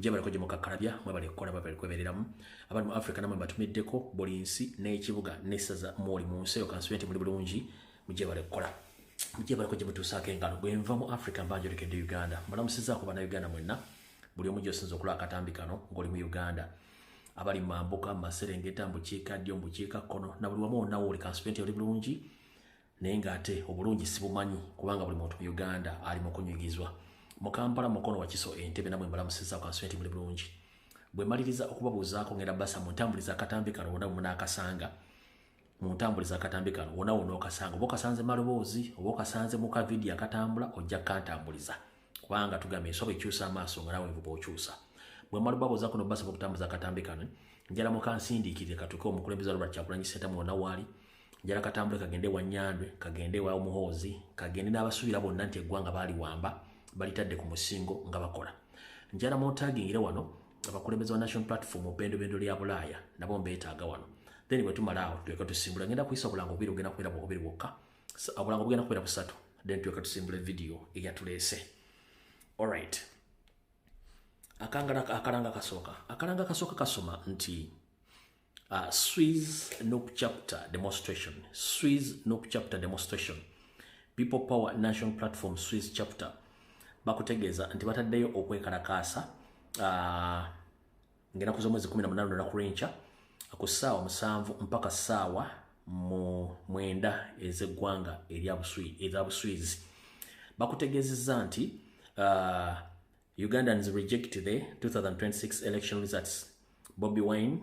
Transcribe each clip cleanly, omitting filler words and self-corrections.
mujjabale ko mukakalabya mwebale kukola babale kwebereramu abali mu Africa namwe batumiddeko buli nsi n'ekibuga n'essaza mwoli mu nsi yo constituent muli bulungi mujjabale kukola mujjabale ko mutuusaako engalo bwe nva mu Africa mbanjolekedde Uganda mbalamusizaako bana Uganda mwenna buli omu gy'osinza okulaba akatambi kano ng'oli mu Uganda abali mu Mambuka Maserengeta Mbukiikaddyo Mbukiikakkono na buli wamu wonna woli constituent oli bulungi naye ng'ate obulungi sibumanyi kubanga buli muntu mu Uganda ali mu kunywigizwa mu Kampala mukono wa Kiso Entebbe namwe mbalamusizaako constituent muli bulungi bwe maliriza okubabuuzaako ngenda basa mu ntambuliza akatambi kano wonna munaakasanga mu ntambuliza akatambi kano wonna wonna okasanga oba okasanze maloboozi oba okasanze mu kavidiyo akatambula ojja kantambuliza kubanga tugamba ensonga ekyusa amaaso nga nawe nvuba okyusa bwe mmala babuuza kuno basa okutambuza akatambi kano njala mukansindiikirire katuke omukulembeze wa Robert Kyagulanyi Ssentamu wonna waali njala katambule kagende wa Nyandwe kagende wa Muhoozi kagende n'abasuubira bonna nti eggwanga baali wamba balitadde ku musingo nga bakola njala mootagingire wano abakulembeze wa National Platform bendo lya Bulaaya nabo mbeetaaga wano then bwe tumala awo tuleka tusimbula ngenda kuyisa obulango bubiri ogenda kubeera bubiri bwokka obulango bugenda kubeera busatu then tuleka tusimbula video eyatuleese alright akalanga kasooka kasoma nti Swiss Nup chapter demonstration People Power National Platform Swiss chapter bakutegeeza nti bataddeyo okwekalakaasa ngena kuza mwezi 18 na kurencha ku ssaawa 7 mpaka ssaawa 9 ez'eggwanga erya Buswizi bakutegeezezza nti Ugandans reject the 2026 election results. Bobi Wine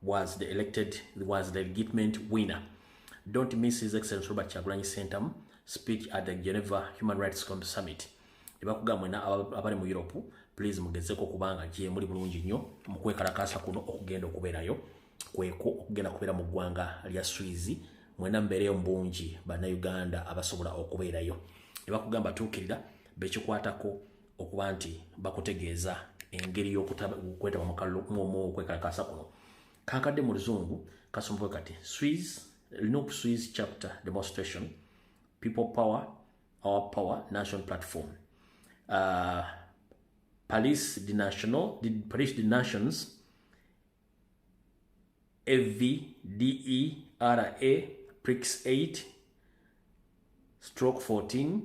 was the legitimate winner. Don't miss His Excellency Robert Kyagulanyi Ssentamu speech at the Geneva Human Rights Summit. Ibakugamba na abali mu Europe, please mugezeko kubanga gye muri bulungi nnyo mu kwekalakaasa kuno okugenda okubeerayo kweko okugenda kubeera mu ggwanga lya Swizi mwena mbeereyo mbungi bana Uganda abasobola okubeerayo. Ibakugamba tuukirira bekikwatako okuba nti bakutegeeza engeri y'okwetaba mu kwekalakaasa kuno. Kankadde mu luzungu kasombowe kati Nup Swiss chapter demonstration People Power Our Power National Platform. Police the Nations FVDERA Prix 8/14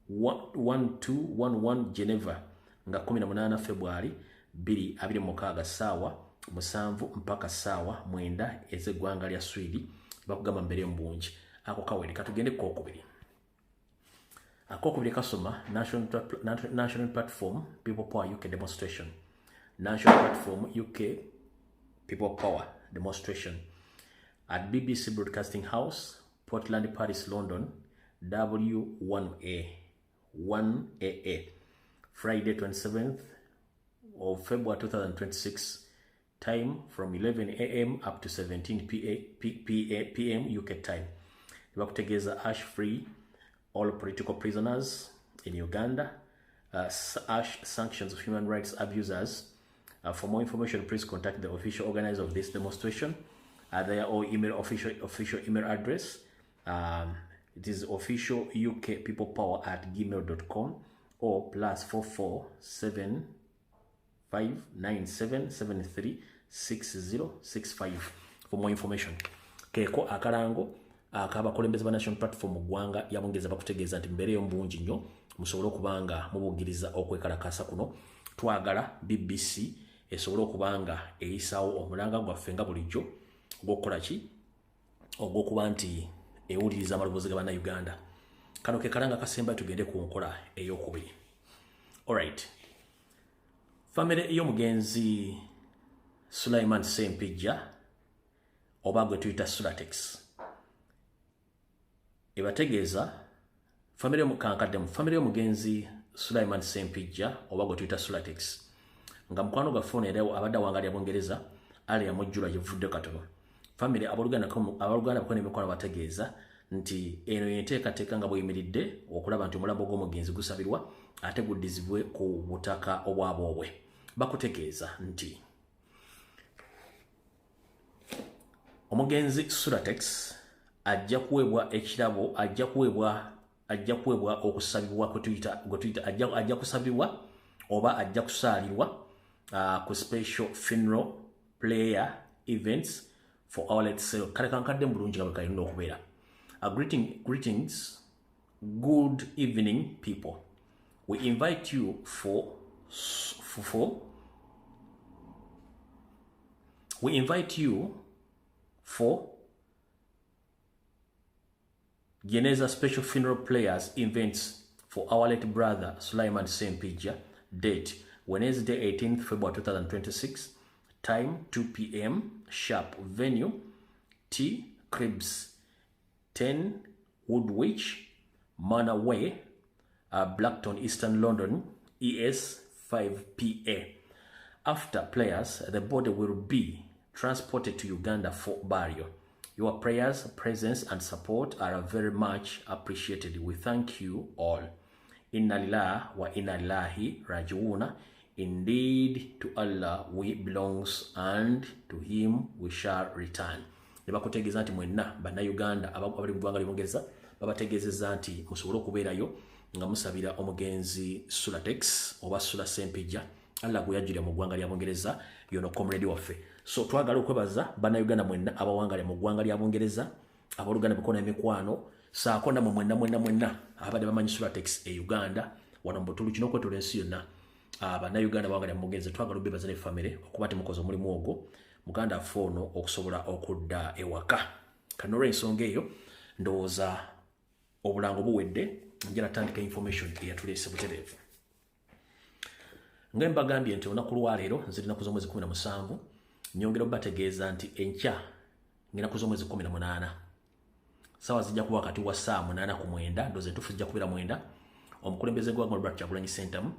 1211 Geneva nga 18 February 2026 ssaawa 7 mpaka ssaawa 9 ez'eggwanga lya Swidi bakugamba mbere mbungi ako kawere katugende kokubiri akokubiri kasoma National Platform People Power UK demonstration National Platform UK People Power demonstration at BBC Broadcasting House Portland Paris London W1AA Friday 27th of February 2026 time from 11 a.m. up to 17 p.m. UK time. Bakutegeeza ash free all political prisoners in Uganda, ash sanctions of human rights abusers. For more information, please contact the official organizer of this demonstration. Their official email address. It is official UK People Power at gmail.com or +44 7597736065 for more information. Keko akalango akabakulembeze ba National Platform gwanga yabongeza bakutegeeza nti mbereyo mbungi nnyo musobole okubanga mubugiriza okwekalakaasa kuno twagala BBC esobole okubanga eyisaawo omulanga gwaffe nga bulijjo ogw'okukola ki ogw'okuba nti ewuliriza amaloboozi ga Uganda. Kano ke kalanga kasemba tugende ku nkola ey'okubiri. Alright. Family y'omugenzi Sulaiman Ssempijja oba gwe tuyita Sulatex ebategeeza family y'omugenzi Sulaiman Ssempijja oba gwe tuyita Sulatex nga mukwano gwa phone era abadde wangali abongereza ali yamujjula yevudde katono. Family abaluganda bakone emikono bategeeza nti eno yenteekateeka nga bweyimiridde okulaba nti omulambo gw'omugenzi gusabirwa ate guddizibwe ku butaka obwabwobwe. Bakutegeeza nti omugenzi Sulatex ajja kuweebwa ekirabo ajja kuweebwa okusabibwa ajja kusabibwa oba ajja kusaalirwa ku special funeral prayer events for our late self. Kale kankadde bulungi nga kalina okubeera. Greetings, good evening, people. We invite you for Geneza special funeral prayers events for our late brother Sulaiman Sempija. Date Wednesday 18th February 2026. Time 2 p.m. sharp. Venue T Cribs 10 Woodwich Manor Way, Blackton, Eastern London, ES 5 PA. After prayers, the body will be transported to Uganda for burial. Your prayers, presence, and support are very much appreciated. We thank you all. Inna lillahi wa inna ilaihi raji'un. Indeed, to Allah we belongs, and to Him we shall return. Nebakutegeeza nti mwenna bannayuganda abali mu ggwanga ly'Obwongereza babategeezezza nti musobole okubeerayo nga musabira omugenzi Sulatex oba Sula Sempija Allah gwe yajjira mu ggwanga ly'Abongereza yono comrade waffe. So twagala okwebaza bannayuganda mwenna abawangala mu ggwanga ly'Abongereza abaluganda bikona emikwano saako namwe mwenna abadde bamanyi Sulatex e Uganda wano mu Butulu kino kwetula ensi yonna. Bannayuganda bawangala mu Bongereza twagala obebaza ne family okuba temukoze omulimu ogwo muganda afono okusobola okudda ewaka. Kanora ensonga eyo ndowooza obulango buwedde njala tandika information eyatuleese butereevu. Nga mbagambye nti olunaku lwaleero nze lunaku z'omwezi 17 nyongera obategeeza nti enkya ng'ennaku z'omwezi 18 sawa zijja kuba wakati wa saa 8 ku 9 ndoze entuufu zijja kubeera 9 omukulembeze gwa Robert Kyagulanyi Ssentamu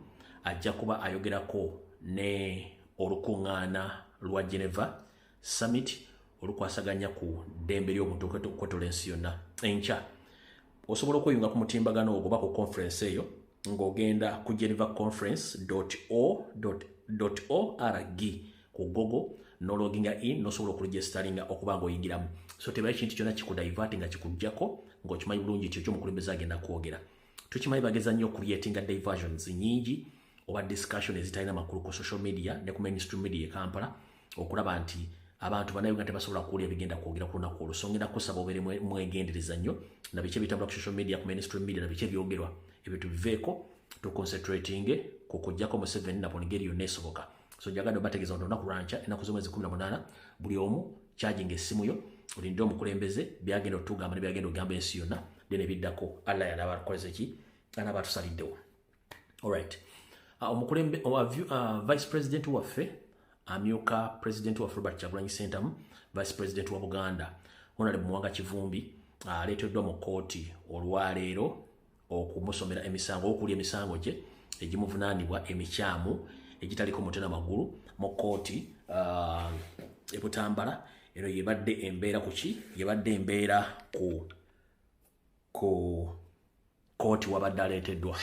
ajja kuba ayogerako ne olukuŋŋaana lwa Geneva Summit olukwasaganya ku ddembe ly'obuntu okwetola ensi yonna. Enkya osobola okweyunga ku mutimbagano ogwo oba ku conference eyo ng'ogenda ku genevaconference.org ku Google nologinga in nosobola okuregisteringa okuba ng'oyingiramu. So tebayo kintu kyonna kikudivert nga kikuggyako ng'okimanyi bulungi kyo ky'omukulembeze agenda kwogera. Tukimanyi bageza nnyo okuyetinga diversions nyingi oba discussion ezitalina makulu ku social media ne ku mainstream media e Kampala okulaba nti abantu bannayuganda tebasobola kuwulira bigenda kwogera ku lunaku olwo. So ngenda kusaba obeere mwegendereza nnyo na biki ebitambula ku social media ku mainstream media na biki ebyogerwa ebyo tubiveeko tuconcentrating ku kuggyako Museveni na buli ngeri yonna esoboka. So njagala obategeeza nti olunaku lwanca ennaku z'omwezi 18 buli omu charging essimu yo olinde omukulembeze byagenda otugamba ne byagenda ogamba ensi yonna then ebiddako Allah yalaba akoleze ki anaaba tusaliddewo. Alright. Vice President waffe amyuka President waffe Robert Kyagulanyi Ssentamu, Vice President wa Buganda Honorable Muwanga Kivumbi aleeteddwa mu kooti olwaleero okumusomera emisango okulya emisango gye egimuvunaanibwa emikyamu egitaliko mutwe n'amagulu mu kooti e Butambala. Eno yebadde embeera kuki yebadde embeera ku kooti wabadde aleeteddwa.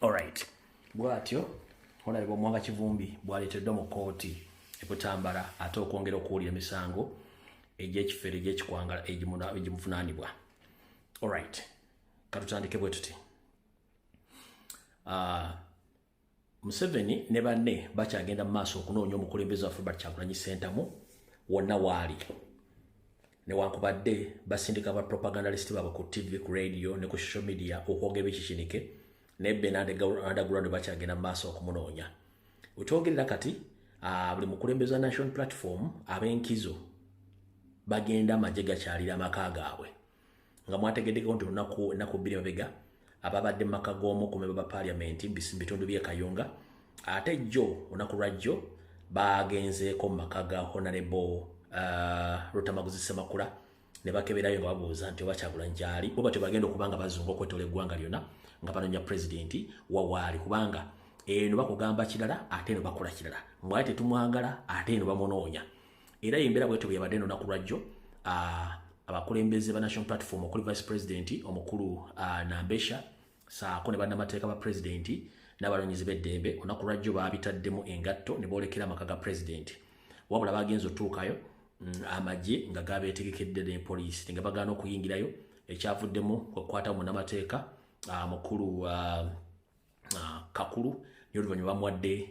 Alright. Bwatyo Honorable Muwanga Kivumbi bwaleeteddwa mu kooti e Butambala ate okwongera okuwulira emisango egy'ekifere egy'ekikwangala egimuvunaanibwa. Alright. Katutandike bwe tuti. Museveni ne banne bakyagenda mu maaso okunoonya omukulembeze wa Robert Kyagulanyi Ssentamu wonna waali newankubadde basindika ba propagandalist baabwe ku TV, ku radio ne ku social media okwogera ebikikinike ne Bernard Underground bakyagenda mu maaso okumunoonya. Wekyogerera kati buli mukulembeze wa National Platform ab'enkizo bagenda amagye gakyalira amaka gaabwe nga mwategeddeko nti ennaku bbiri mabega ababadde mu maka g'omukuumi ba Parliament bitundu by'e Kayunga ate jjo olunaku lwa jjo bagenzeeko mu maka ga Honorable Rutamaguzi Ssemakula ne bakeberayo nga babuuza nti oba Kyagulanyi gyali bo batyo bagenda okubanga bazunga okwetoola eggwanga lyonna nga banoonya pulezidenti wawaali kubanga eno bakugamba kirala ate eno bakola kirala mwali tetumwagala ate eno bamunoonya era embeera bwetyo bwe yabadde olunaku lwa jjo abakulembeze ba National Platform okuli Vice President omukulu Nambesha saako ne bannamateeka ba pulezidenti n'abalonyizi b'eddembe olunaku lwa jjo baabitaddemu engatto ne boolekera amaka ga pulezidenti wabula bagenza otuukayo amagye nga gabeetegekedde ne poliisi nga bagaana okuyingirayo ekyavuddemu okukwata munnamateeka mukulu Kakulu n'oluvannyuma bamuwadde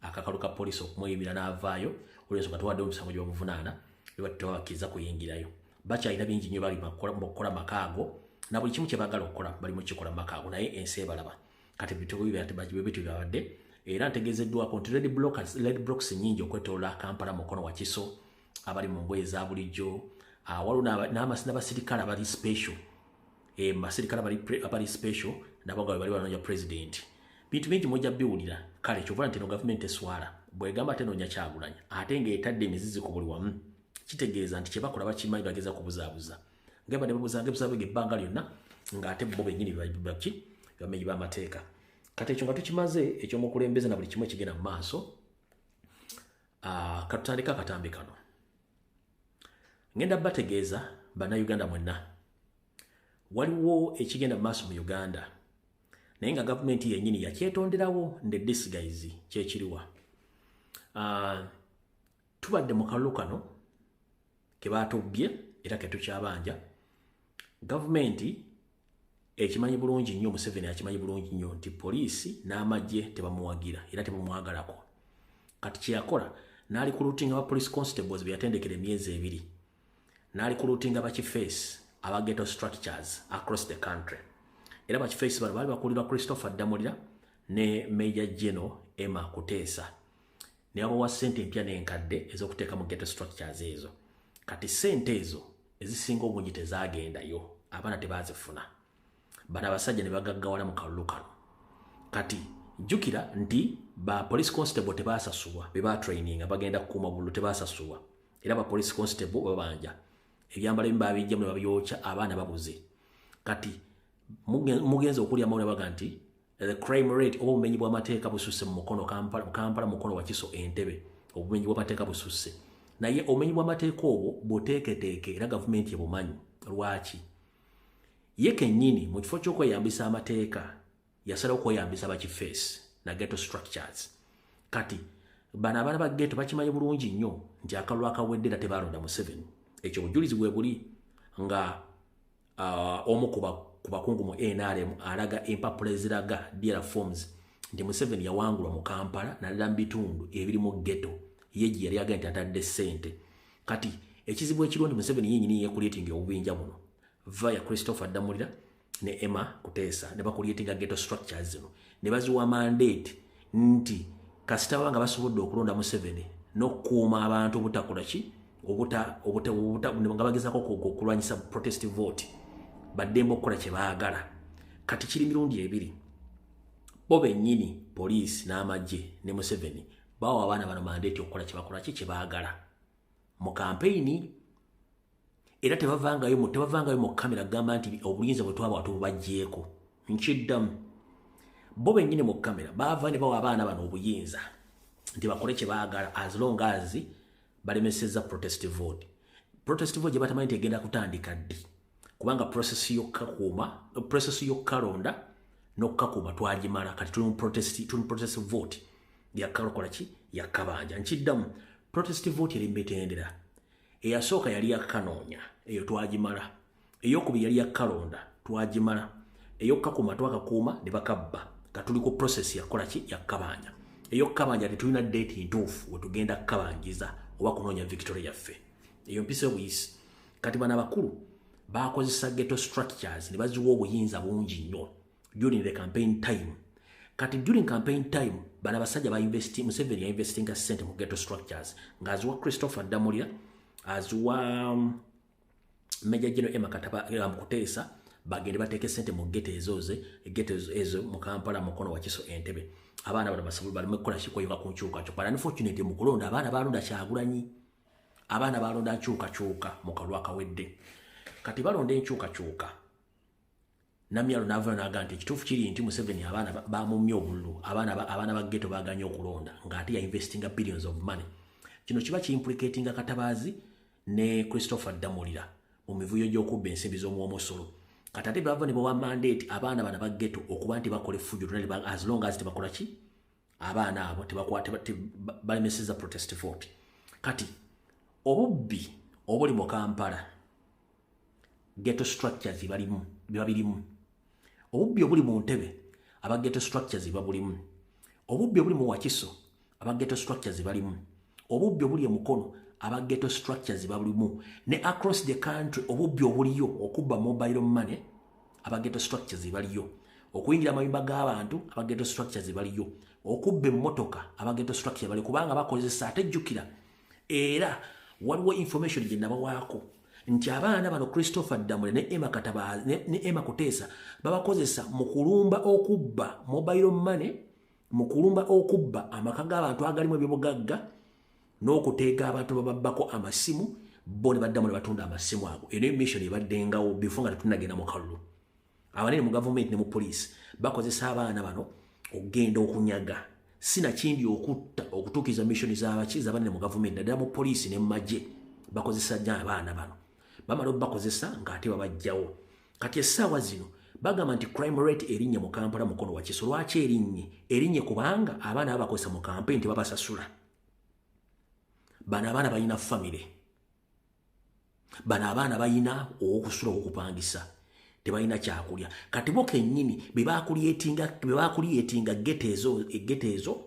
akakalu ka poliisi okumuyimira n'avaayo olw'ensonga tuwadde omusango gy'obuvunaana tebabakkiriza kuyingirayo. Bakyalina bingi nnyo bali mu kukola maka ago na buli kimu kye baagala okukola bali mu kikola maka ago naye ensi ebalaba kati bityo byabadde era ntegeezeddwako nti red blocks nnyingi okwetoola Kampala mukono wa Kiso abali mu ngoye za bulijjo waliwo n'abasirikale abali special basirikale abali special nabo nga bali banoonya pulezidenti bintu bingi mujja biwulira kale kyovula nti eno gavumenti eswala bwegamba tenoonya Kyagulanyi ate ng'etadde emizizi ku buli wamu kitegeeza nti kyebakola bakimanyi bageza kubuzaabuza ngeba ne babuzabuza ebbanga lyonna ng'ate bo bennyini bamenyi b'amateeka kati ekyo nga tukimaze ekyomukulembeze na buli kimu ekigenda mu maaso katutandika akatambi kano ngenda bategeeza bannayuganda mwenna waliwo ekigenda mu maaso mu Uganda naye nga gavumenti yennyini yakyetonderawo nde disguise kyekiriwa tubadde mu kalulu kano kebatobye era ketukyabanja gavumenti ekimanyi bulungi nnyo Museveni akimanyi bulungi nnyo nti poliisi n'amagye tebamuwagira era tebamwagalako kati kyeyakola n'alikulutinga aba police constables beyatendekera emyezi 2 n'alikulutinga aba chiefs aba ghetto structures across the country era aba chiefs bano baali bakulirwa Christopher Damulira ne Major General Emma Kuteesa ne abawa ssente empya n'enkadde ez'okuteeka mu ghetto structures ezo kati ssente ezo ezisinga obungi tezaagendayo abaana tebazifuna bana abasajja ne bagaggawala mu kalulu kano kati jjukira nti ba police constable tebasasulwa be ba training bagenda kukuuma bululu tebasasulwa era ba police constable babanja ebyambalo ebimu babijja mu babyokya abaana babuze kati mugenza okulya mawulire baga nti the crime rate oba obumenyi bw'amateeka bususse mu mukono Kampala mukono wa Kiso Entebbe obumenyi bw'amateeka bususse naye obumenyi bw'amateeka obwo buteeketeeke era gavumenti ebumanyi lwaki ye kennyini mu kifo ky'okweyambisa amateeka yasalawo okweyambisa bakifeesi na ghetto structures kati bano abaana ba ghetto bakimanyi bulungi nnyo nti akalulu akawedde era tebalonda Museveni ekyo bujulizi bwe buli nga omu ku bakungu mu NRM alaga empapula eziraga DL forms nti Museveni yawangulwa mu Kampala naddala mu bitundu ebiri mu ghetto ye gye yali aga nti atadde ssente kati ekizibu ekiriwo nti Museveni yennyini yeekuleetinga obubinja buno via Christopher Damulira ne Emma Kuteesa ne bakuleetinga ghetto structures zino ne baziwa mandate nti kasita banga basobodde okulonda Museveni n'okukuuma abantu obutakola ki nga bagezako okulwanyisa protest vote baddembe okukola kye baagala kati kiri mirundi ebiri bo bennyini poliisi n'amagye ne Museveni bawa abaana bano mandate okukola kye bakola kye baagala mu kampeyini era tebavangayo mu kamera gamba nti obuyinza bwe twaba watububaggyeko nkiddamu bo bennyini mu kamera baava ne bawa abaana bano obuyinza nti bakole kye baagala as long as balemesezza protest vote gye batamanyi tegenda kutandika ddi kubanga process y'okkalonda n'okkakuuma twagimala kati tuli protest vote yakalokola ki yakkabanja nkiddamu protest vote eri mmitendera eyasooka yali yakkanoonya eyo twagimala eyokubiri yali yakkalonda twagimala eyokkakuuma twakakuuma ne bakabba katuli ku process ya kola ki ya kabanja eyo kabanja tetulina date ntuufu wetugenda kabanjiza oba kunoonya victory yaffe eyo mpise buyisi kati bana bakulu bakozesa ghetto structures ne baziwa obuyinza bungi nnyo during the campaign time kati during campaign time bana basajja ba investi Museveni ya investing sente mu ghetto structures ngaziwa Christopher Damulira aziwa Major General Emma Kataba Mukutesa bagende bateke sente mu ghetto ezo mu Kampala mukono wa Kiso Entebbe abana bana basabulu bali mekola kikoyinga ku nchuka cyo bana unfortunately mu kulonda abana balonda Kyagulanyi abana balonda chuka mu kalwa kawedde kati balonda enchuka namyalo nava naganti kitufu kiri nti Museveni abana bamumyo obululu abana ba ghetto baganye okulonda ngati ya investing billions of money kino kiba ki implicating Katabazi ne Christopher Damulira mu mivuyo gy'okubba ensimbi z'omuwomosolo kati ate bava ne bawa mandate abana bana ba ghetto okuba nti bakole fujo as long as tebakola ki abana abo balemeseza protest vote kati obubbi obuli mu Kampala ghetto structures bibalimu obubbi obuli mu Ntebe aba ghetto structures babulimu obubbi obuli mu Wakiso aba ghetto structures balimu obubbi obuli mu Mukono aba ghetto structures babulimu ne across the country obubbi obuliyo okubba mobile money aba ghetto structures baliyo okuyingira amayumba g'abantu aba ghetto structures baliyo okubba emmotoka aba ghetto structures bali kubanga bakozesa atejjukira era waliwo information gye nabawaako nti abaana bano Christopher Damule ne Emma Kataba ne Emma Kutesa babakozesa mu kulumba okubba mobile money mu kulumba okubba amaka g'abantu agalimu ebyobugagga n'okuteeka abantu bababbako amasimu bo ne baddamu ne batunda amasimu ago eno mission ebaddengawo before nga tetunnagenda mu kalulu abanene mu government ne mu police bakozesa abaana bano okugenda okunyaga sina kindi okutta okutuukiza mission z'abakiza abanene mu government naddala mu police ne mu magye bakozesa nnyo abaana bano bamala bakozesa ng'ate babajjawo kati essaawa zino bagamba nti crime rate erinnya mu Kampala mukono wa Kiso lwaki erinnya kubanga abaana abakozesa mu campaign tebabasasula bana abaana balina family bana abaana balina okusula okupangisa tebalina kyakulya kati bo kennyini bebakulyetinga ghetto ezo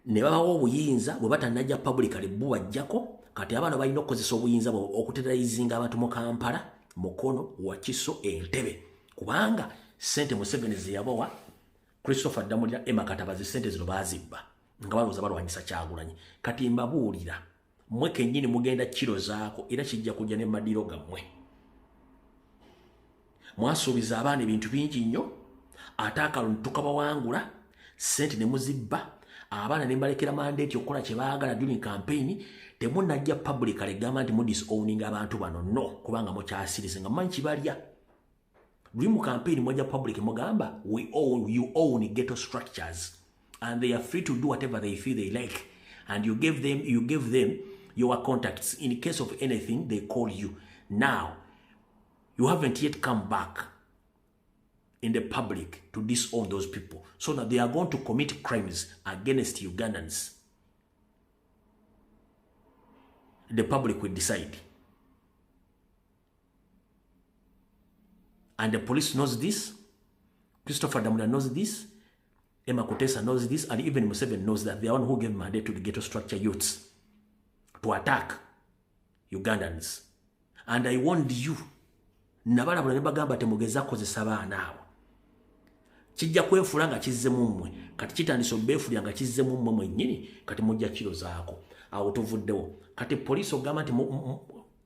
ne babawo obuyinza bwe batanajja publicly bubajjako kati abaana balina okukozesa obuyinza okuteraizinga abantu mu Kampala Mukono wa Kiso Entebbe kubanga sente Museveni ziyabawa Christopher Damulira Emma Katabazi sente zino bazibba nga balowooza balwanyisa Kyagulanyi kati mbabuulira mmwe kennyini mugenda kiro zaako era kijja kujja ne madiro gammwe mwasuubiza abaana ebintu bingi nnyo ate akalulu tukabawangula sente ne muzibba abaana ne mbalekera mandate okukola kye baagala during campaign temunnajja publicly gamba nti mudisowning abantu bano no kubanga mukyasirize nga mmanyi kibalya buli mu campaign mwajja public mugamba you own ghetto structures and they are free to do whatever they feel they like and you give them your contacts in case of anything they call you. Now you haven't yet come back in the public to disown those people, so that they are going to commit crimes against Ugandans. The public will decide. And the police knows this. Christopher Damulira knows this. Emma Kutesa knows this. And even Museveni knows that they are one who gave mandate to the ghetto structure youths to attack Ugandans. And I warned you. Nabala bula nebagamba temugeza kozesa baana abo. Kijja kwefula nga kizze mummwe. Kati kitandise obeefulya nga kizze mummwe mwennyini. Kati mujja kiro zaako. Awo tuvuddewo. Kati police ogamba nti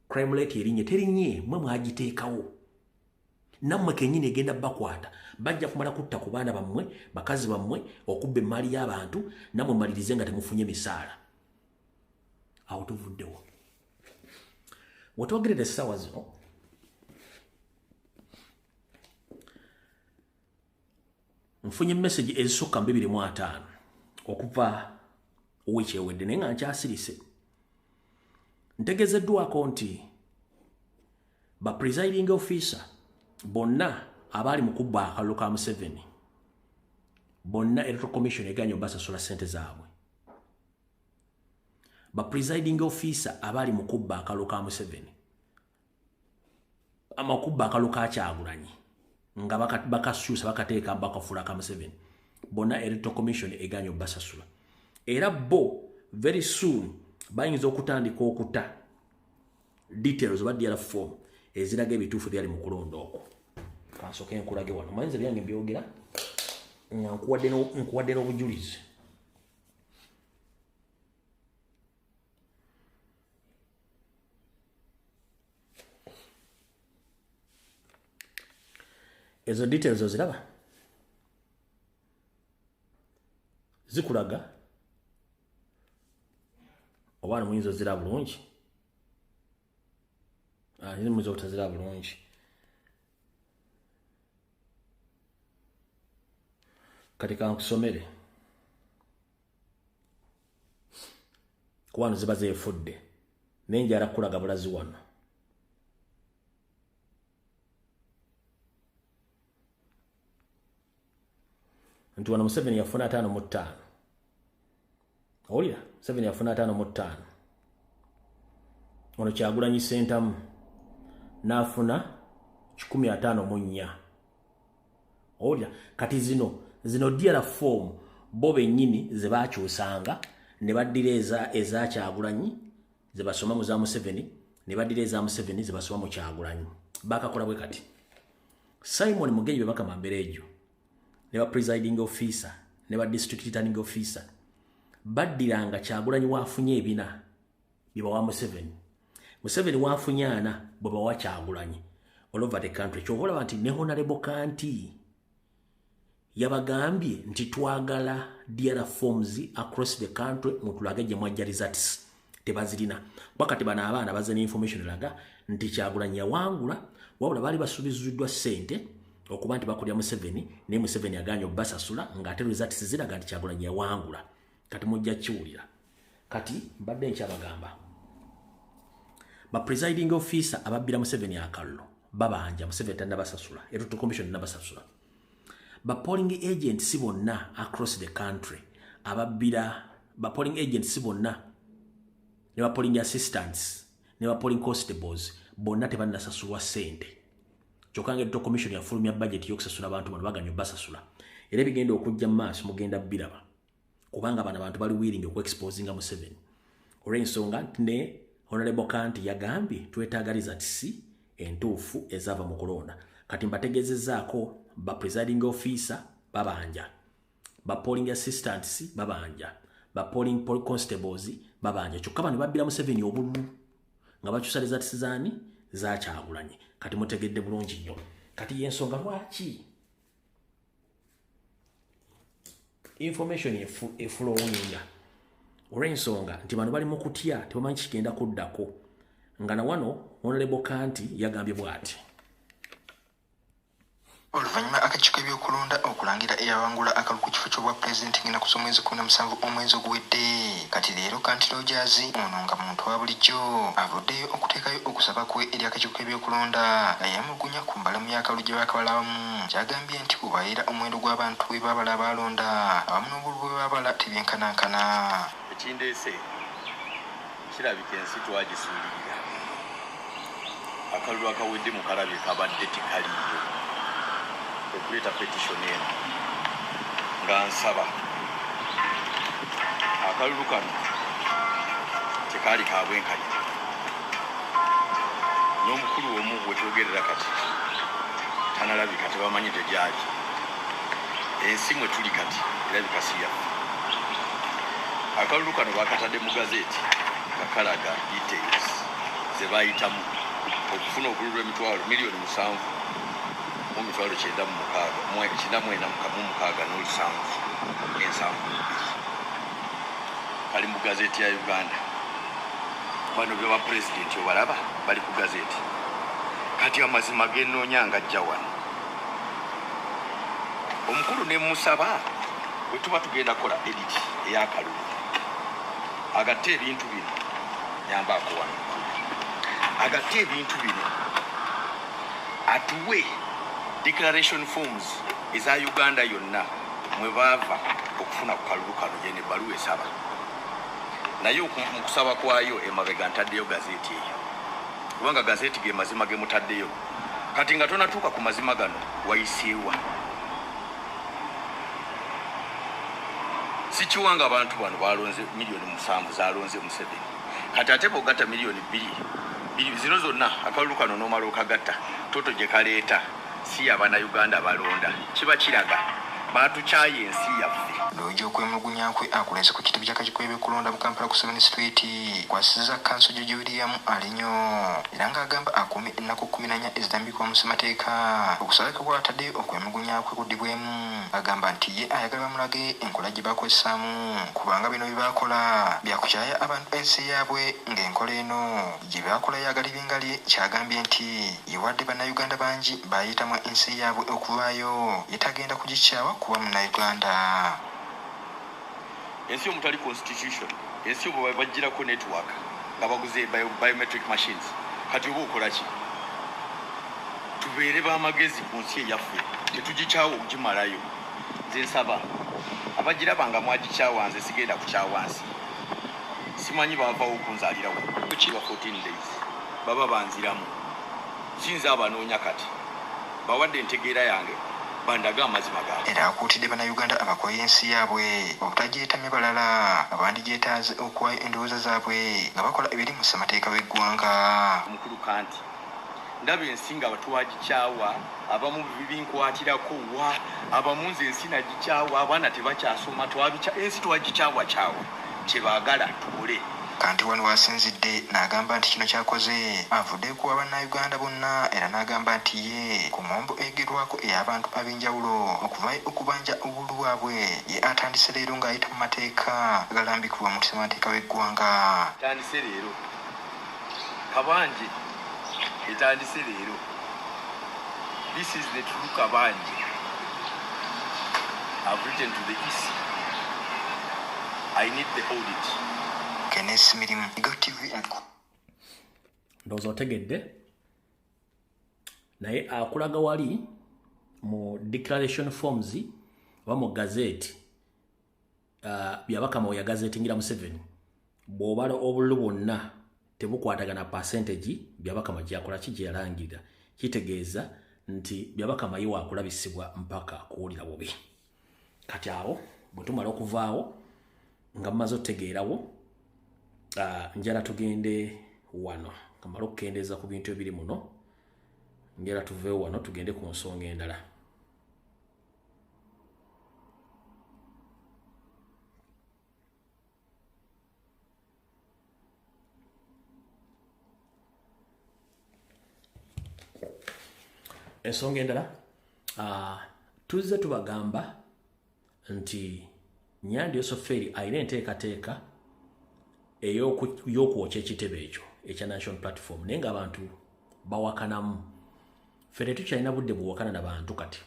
crime rate erinye terinye mwe mwagiteekawo. Nammwe kennyini egenda bakwata. Bajja kumala kutta ku baana bammwe, bakazi bammwe, okubba emmali y'abantu, nammwe malirize nga temufunye misaala. Awo tuvuddewo. Wetwogerera essaawa zino, nfunye message ezisukka 205 okuva wiiki ewedde naye nga nkyasirise. Ntegezeddwako nti ba presiding officer bonna abali mu kubba akalulu ka Museveni, bonna Electoral Commission eganye basasula ssente zaabwe. Ba presiding officer abali mu kubba akalulu ka Museveni, amakubba akalulu ka Kyagulanyi, nga bakasuusa bakateeka bakafuula ka Museveni bonna electoral commission eganya obbasasula era bo very soon bayinza okutandika okuta details oba DRF form eziraga ebituufu byali mu kulonda okwo kansooke nkulage wano mayinza byange byogera nga nkuwadde n'obujulizi ezo details oziraba zikulaga oba muyinza oziraba bulungi muyinza obutaziraba bulungi kati kankusomere kuwano ziba zeefudde nenjala kulaga bulazi wano nti wano Museveni yafuna 5.5 owulira Museveni yafuna 5.5 ono Kyagulanyi Ssentamu n'afuna 154 owulira kati zino DRF form bo bennyini ze baakyusanga ne baddira eza Kyagulanyi ze basoma mu za Museveni ne baddira eza Museveni ze basoma mu Kyagulanyi bakakola bwe kati Simon Mugeyi be bakamambera ejo ne ba presiding officer ne ba district returning officer baddiranga Kyagulanyi waafunye ebina bibawa Museveni waafunye ana bwe bawa Kyagulanyi all over the country kyobola nti ne Honorable Kanti yabagambye nti twagala DRF forms across the country mutulage gye mwajja results tebazirina bakati bana abaana bazana information laga nti Kyagulanyi yawangula wabula bali basubiziddwa ssente okuba nti bakulya Museveni ne Museveni aganya obbasasula ng'ate results ziraga nti Kyagulanyi yawangula kati mujja kiwulira kati mbadde nkyabagamba ba presiding officer ababbira Museveni akallo babanja Museveni tannabasasula electoral commission nabasasula ba polling agents bonna across the country ababbira ba polling agents bonna ne ba polling assistants ne ba polling constables bonna tebannasasulwa ssente kyokka electoral commission yafulumya budget y'okusasula abantu bano baganya obbasasula era bigenda okujja mu maaso mugenda biraba kubanga bano abantu bali willing okuexposinga Museveni olw'ensonga nti ne Honorable Kanti yagambye twetaaga results entuufu ezaava mu kulonda kati mbategeezezzaako ba presiding officer babanja ba polling assistants babanja ba polling constables babanja kyokka bano babbira Museveni obululu nga bakyusa results zaani za Kyagulanyi kati mutegedde bulungi nnyo kati yensonga lwaki information efulowinga olw'ensonga nti bano bali mu kutya tebamanyi kigenda kuddako nga na wano Honorable Kanti yagambye bw'ati oluvannyuma akakiiko ebyokulonda okulangira eyawangula akalulu ku kifo ky'obwa pulezidenti ngina ku omwezi 17 omwezi oguwedde kati leero Kanti Rogers ono nga muntu wa bulijjo avuddeyo okuteekayo okusaba kwe eri akakiiko ebyokulonda yamulugunya ku mbalamu y'akalulu gye baakabalabamu kyagambye nti bubaayira omuwendo gw'abantu bwe baabala abalonda awamu n'obululu bwe baabala tebyenkanankana ekindeese kirabika ensi twagisuulirira akalulu akawedde mu kalabye kabadde tekaliyo okuleta petition eno nga nsaba akalulu kano tekaali kabwenkanya n'omukulu omu wetwogerera kati tanalabika tebamanyite gyali ensi mwe tuli kati erabika si yaffe akalulu kano bakatadde mu gazeeti nga kalaga details ze bayitamu okufuna obululu emitwalo miliyoni 7 mu mitwalo 9 mu mukaaga n'olusanvu ensanvu kali mu gazeeti ya Uganda bano bye ba pulezidenti obalaba bali ku gazeeti kati amazima g'ennoonya nga ajja wano omukulu ne musaba bwe tuba tugenda kola edit ey'akalulu agatte ebintu bino nyambaako wano agatte ebintu bino atuwe declaration forms eza Uganda yonna mwe baava okufuna ku kalulu kano yene baluwa esaba naye mu kusaba kwayo emabega ntaddeyo gazeeti eyo kubanga gazeeti ge mazima ge mutaddeyo kati nga tonatuuka ku mazima gano wayiseewa sikiwanga abantu bano balonze miliyoni 7 zalonze Museveni kati ate bogata miliyoni 2 zino zonna akalulu kano n'omala okagatta toto gye kaleeta si abana Uganda balonda kiba kiraga batukyaye ensi yaffe Loojo kwemulugunya kwe akulese ku kitibu ky'akakikwebe kulonda mu Kampala ku 7 Street kwasiza kanso George William alinyo era ng'agamba akumi ennaku 14 ezitambikwa mu ssemateeka okusaleka kwatadde okwemulugunya kwe kuddibwemu agamba nti ye ayagala bamulage enkola gye bakozesaamu kubanga bino bye bakola byakukyaya abantu ensi yaabwe ng'enkola eno gye bakola yagali bingali kyagambye nti yewadde bannayuganda bangi bayitamu ensi yaabwe okuvaayo yetagenda kugikyawa kuba munnayuganda ensi omutali constitution ensi obo bajjirako network nga baguze biometric machines kati oba okola ki tubeere b'amagezi ku nsi eyaffe tetugikyawa okugimalayo nze nsaba abagiraba nga mwagikyawa nze sigenda kukyawa nsi simanyi baavawo okunzaalirawo kiba 14 days baba banziramu kiyinza abanoonya kati bawadde entegeera yange bandaga amazima gaabwe era akuutidde bannayuganda abakoye ensi yaabwe obutagyetame balala abandi gyetaaze okuwayo endowooza zaabwe nga bakola ebiri mu ssemateeka w'eggwanga omukulu kanti ndaba ensi nga batwagikyawa abamu bibinkwatirako wa abamu nze ensi nagikyawa abaana tebakyasoma ensi twagikyawakyawa kyebaagala tubule kanti wano wasinzidde n'agamba nti kino kyakoze avudde kuwa bannayuganda bonna era n'agamba nti ye ku mombo egerwako ey'abantu ab'enjawulo okuvaayo okubanja obululu bwabwe ye atandise leero ng'ayita mu mateeka galambikibwa mu ssemateeka w'eggwanga etandise leero kabanje etandise leero this is the true kabanje I've written to the EC I need the audit Kenneth Mirimu TV ndowooza otegedde naye akulaga wali mu declaration forms oba mu gazeti byabakama oya gazeti ngira Museveni bw'obala obululu bwonna tebukwatagana percentage byabakama gyakola ki gye yalangirira kitegeeza nti byabakama ye waakulabisibwa mpaka kuwulira bubi kati awo bwe tumala okuvaawo nga mumaze otegeerawo njala tugende wano kamala okukendeeza ku bintu ebiri muno njala tuveewo wano tugende ku nsonga endala ensonga endala tuzze tubagamba nti Nyandi Yosoferi ayina enteekateeka ey'okwokya ekitebe ekyo ekya National Platform naye ng'abantu bawakanamu ffe tetukyalina budde buwakana n'abantu kati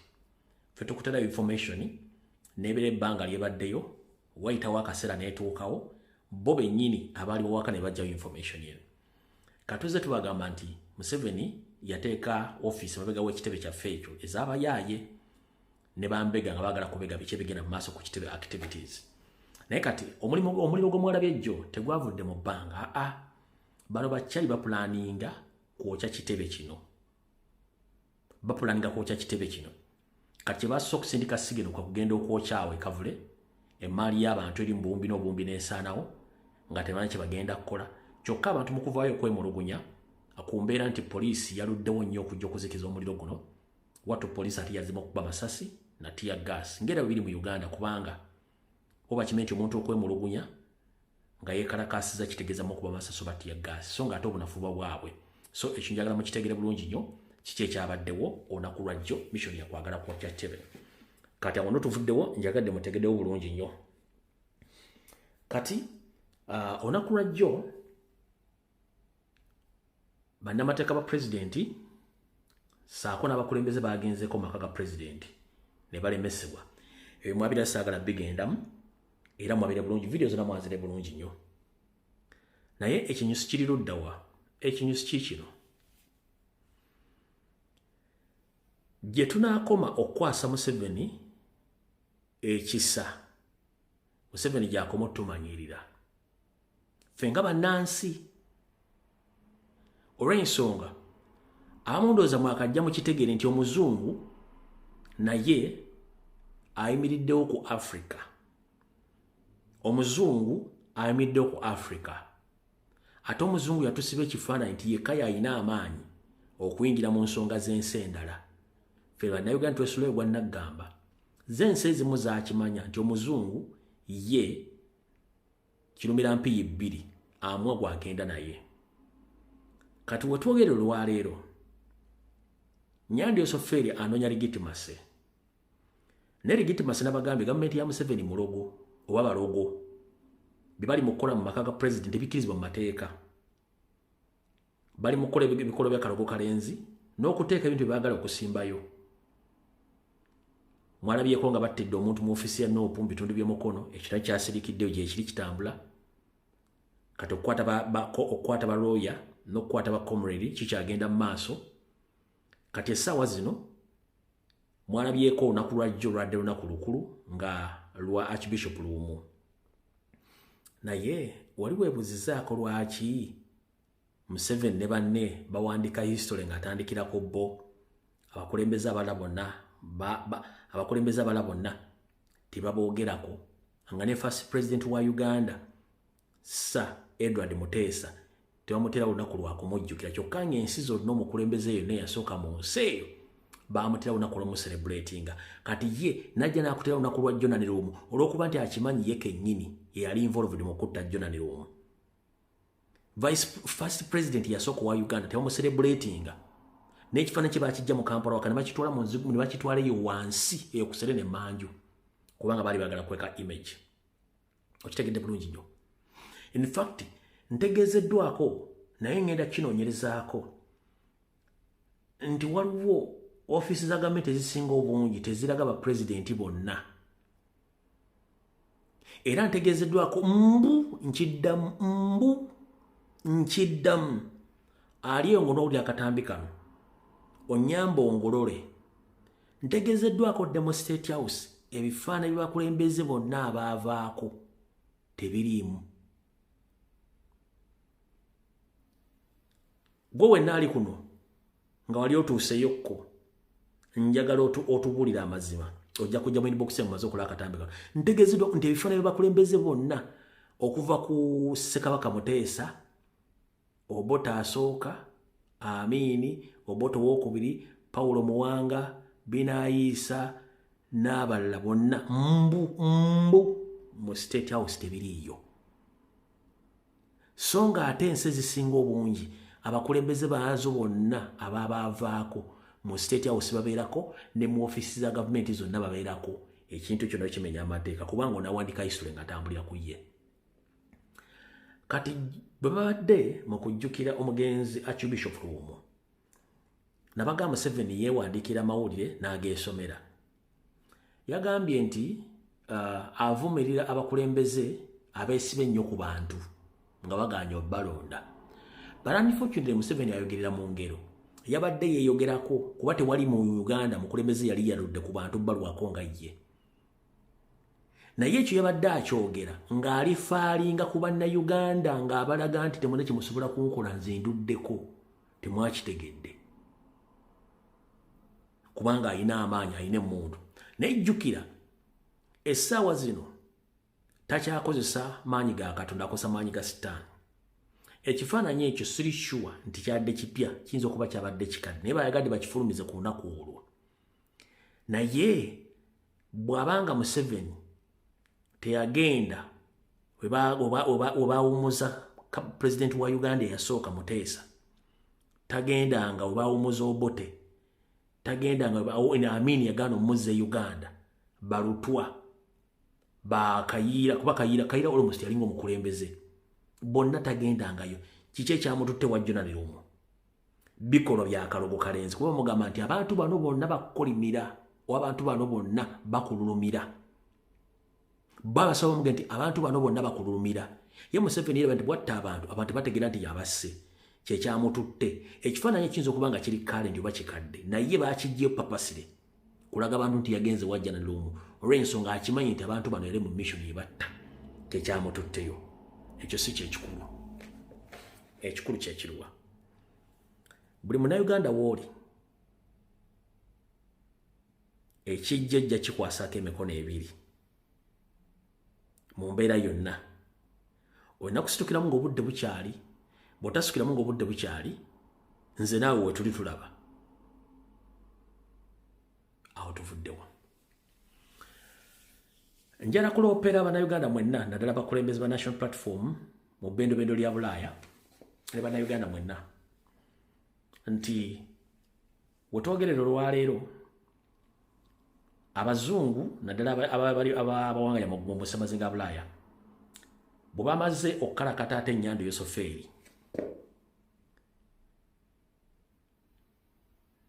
ffe tukutera information n'ebeera ebbanga lyebaddeyo wayitawo akaseera n'etuukawo bo bennyini abaali bawakana ne bajjayo information eno katuze tubagamba nti Museveni yateeka ofiisi mabega w'ekitebe kyaffe ekyo ez'abayaaye ne bambega nga baagala kubega biki ebigenda mu maaso ku kitebe activities naye kati omuliro gw'omwalabye ejjo tegwavudde mu bbanga bano bakyali bapulaninga kwokya kitebe kino kati kye basoose okusindika sigeno kwa kugenda okwokyawo ekavule emmaali y'abantu eri mu buwumbi n'obuwumbi n'ensaanawo nga tebamanyi kye bagenda kukola kyokka abantu mu kuvaayo okwemulugunya ku mbeera nti poliisi yaluddewo nnyo okujja okuzikiza omuliro guno watu poliisi ati yazima okuba masasi na tear gas ngera bibiri mu Uganda kubanga oba kimenyi nti omuntu okwemulugunya nga yeekalakaasiza kitegeeza mu okuba masasi oba tear gas so nga ate obunafuba bwabwe so ekyo njagala mukitegere bulungi nnyo kiki ekyabaddewo olunaku lwajjo mission yakwagala kwokya kitebe kati awo tuvuddewo njagadde mutegeddewo bulungi nnyo kati olunaku lwajjo bannamateeka ba pulezidenti saako n'abakulembeze bagenzeeko mu maka ga pulezidenti ne balemesebwa ebyo mwabira saagala bigendamu era mwabire bulungi video zonna mwazire bulungi nnyo naye ekinyusi kiri luddawa ekinyusi kiikino gye tunaakoma okukwasa Museveni ekisa Museveni gy'akoma otumanyiirira ffe nga bannansi olw'ensonga amundoza mwakajja mu kitegere nti omuzungu naye ayimiriddewo ku Africa. Omuzungu ayimiriddewo ku Africa. Ate omuzungu yatusiba ekifaananyi nti yekka yalina amaanyi okuyingira mu nsonga z'ensi endala. Ffe bannayuganda twesulayo gwa naggamba. Z'ensi ezimu zaakimanya nti omuzungu ye kirumira mpiyi bbiri amwa gwagenda naye. Kati we twogera olwaleero Nyandi Osoferi anoonya legitimacy. Ne legitimacy n'abagambye gavumenti ya Museveni mulogo oba balogo bibali mukola mu maka ga president ebikirizibwa mu mateeka. Bali mukola ebikolo bya kalogo kalenzi n'okuteeka ebintu byebagala okusimbayo. Mwalabyeko nga battedde omuntu mu ofisi ya NOP mu bitundu by'omukono ekitali kyasirikiddeyo gye kiri kitambula. Kati okukwata ba lawyer n'okukwata ba comrade kikyagenda mu maaso. Kati essaawa zino mwalabyeko olunaku lwajjo lwadde lunaku lukulu nga lwa Archbishop Luumu. Naye wali weebuzizaako lwaki Museveni ne banne bawandiika history ng'atandikirako bo abakulembeze abala bonna tebaboogerako nga ne first president wa Uganda Sir Edward Muteesa tebamutera lunaku lwakumujjukira kyokka ng'ensi zonna omukulembeze yonna eyasooka mu nsi eyo baamutera lunaku lw'omuselebratinga. Kati ye najja n'akutera lunaku lwa Jonani Luumu olw'okuba nti akimanyi ye kennyini yali involved mu kutta Jonani Luumu. First president yasooka wa Uganda tebamuselebratinga. N'ekifaananyi kye baakijja mu Kampala waka ne bakitwala mu nzigu ne bakitwala eyo wansi eyo ku Serene Manju kubanga baali baagala kweka image. Okitegedde bulungi nnyo. In fact ntegeezeddwako naye ngenda kinoonyerezaako nti waliwo ofisi za gavumenti ezisinga obungi teziraga bapulezidenti bonna. Era ntegeezeddwako nkiddamu ali eyo ng'onoowulira akatambi kano onyamba ongolole. Ntegeezeddwako Demo State House ebifaananyi byabakulembeze bonna abaavaako tebiriimu. Gwe wenna ali kuno nga wali otuuseyokko njagala otubuulira amazima ojja kujja mu inbox mu maze okola akatambi kano. Ntegeezeddwako nti ebifaananyi byabakulembeze bonna okuva ku Ssekabaka Muteesa, Obote asooka, Amini, Obote owookubiri, Paulo Muwanga, Binaisa n'abalala bonna mbu mu State House tebiriiyo. So nga ate ensi ezisinga obungi abakulembeze baazo bonna abaavaako mu State House babeerako ne mu ofisi za gavumenti zonna babeerako. Ekintu kyonna kimenya amateeka kubanga onaawandika history ng'atambulira ku ye. Kati bwe babadde mu kujjukira omugenzi Archbishop Luumu nabagamba Museveni yeewandiikira amawulire n'ageesomera. Yagambye nti avumirira abakulembeze abeesiba ennyo ku bantu nga bagaanya obbalonda. But unfortunately Museveni ayogerera mu ngero. Yabadde yeeyogerako kuba tewali mu Uganda mukulembeze yali yaludde ku bantu bbalwako nga ye. Naye ekyo yabadde akyogera ng'alifaalinga ku bannayuganda ng'abalaga nti temuna kimusobola kunkola nze nduddeko temwakitegedde. Kubanga alina amaanyi alina emmundu. Nejjukira essaawa zino takyakozesa maanyi ga Katonda akozesa maanyi ga Sitaani. Ekifaananyi ekyo siri sure nti kyadde kipya kiyinza okuba kyabadde kikadde naye bayagadde bakifulumize ku lunaku olwo. Naye bw'abanga Museveni teyagenda webaawumuza president wa Uganda eyasooka Muteesa, tagendanga webaawumuza Obote, tagendanga Amini yagaana omuzza Uganda, Balutwa, Kayiira kuba Kayiira almost yalinga omukulembeze bonna tagendangayo. Kiki ekyamututte wa Jonani Luumu? Bikolwa bya kalogo kalenzi kuba mugamba nti abantu bano bonna bakukolimira oba abantu bano bonna bakululumira. Babasaba omuge nti abantu bano bonna bakululumira. Ye Museveni yera nti bwatta abantu bategeera nti yabasse kyekyamututte. Ekifaananyi ekiyinza okuba nga kiri kale nti oba kikadde naye baakijjeyo papasire kulaga abantu nti yagenze wa Jonani Luumu olw'ensonga akimanyi nti abantu bano yali mu mission yebatta kyekyamututteyo. Ekyo si kyekikulu. Ekikulu kyekiruwa. buli munnayuganda w'oli ekijjajja kikwasako emikono ebiri mu mbeera yonna olina kusitukiramu ng'obudde bukyali bw'otasukiramu ng'obudde bukyali nze naawe we tuli tulaba awo tuvuddewa njala kuloopera bannayuganda mwenna naddala bakulembeze ba national platform mu bbendobendo lya bulaaya ne bannayuganda mwenna nti wetwogerera olwaleero abazungu naddala abawanganya mu ssemazinga ga bulaaya bwe bamaze okukalakata ate ennyanja yosofeeri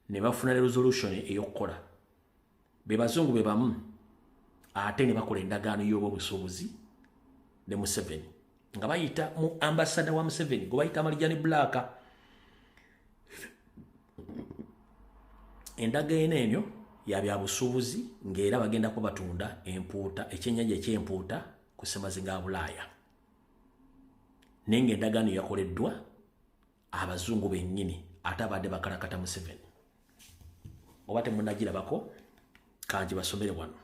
ne bafuna ne resolution ey'okukola be bazungu be bamu ate ne bakola endagaano y'obwobusuubuzi ne Museveni nga bayita mu ambasada wa Museveni gwe bayita Marijani Black. Endagaano eno ya bya busuubuzi ng'era bagenda kuba batunda empuuta ekyennyanja eky'empuuta ku ssemazinga ga bulaaya naye ng'endagaano yakoleddwa abazungu bennyini ate abadde bakalakata Museveni. Oba temunnagirabako kanji basomere wano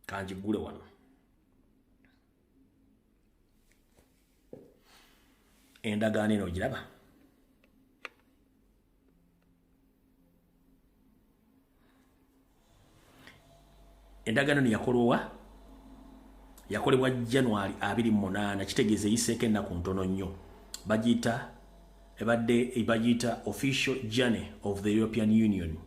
kanji gule wano endagaano eno ogiraba endagaano eno yakolebwa January 28 kitegeeza eyiseeko ennaku ntono nnyo bagiyita official journey of the European Union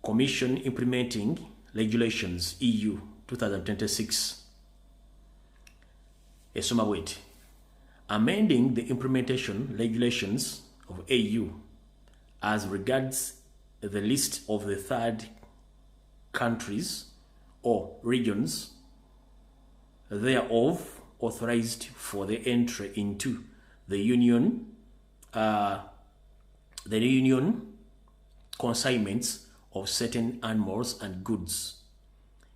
Commission Implementing Regulations EU 2026 esoma bweti amending the implementation regulations of EU as regards the list of the third countries or regions thereof authorized for the entry into the union consignments of certain animals and goods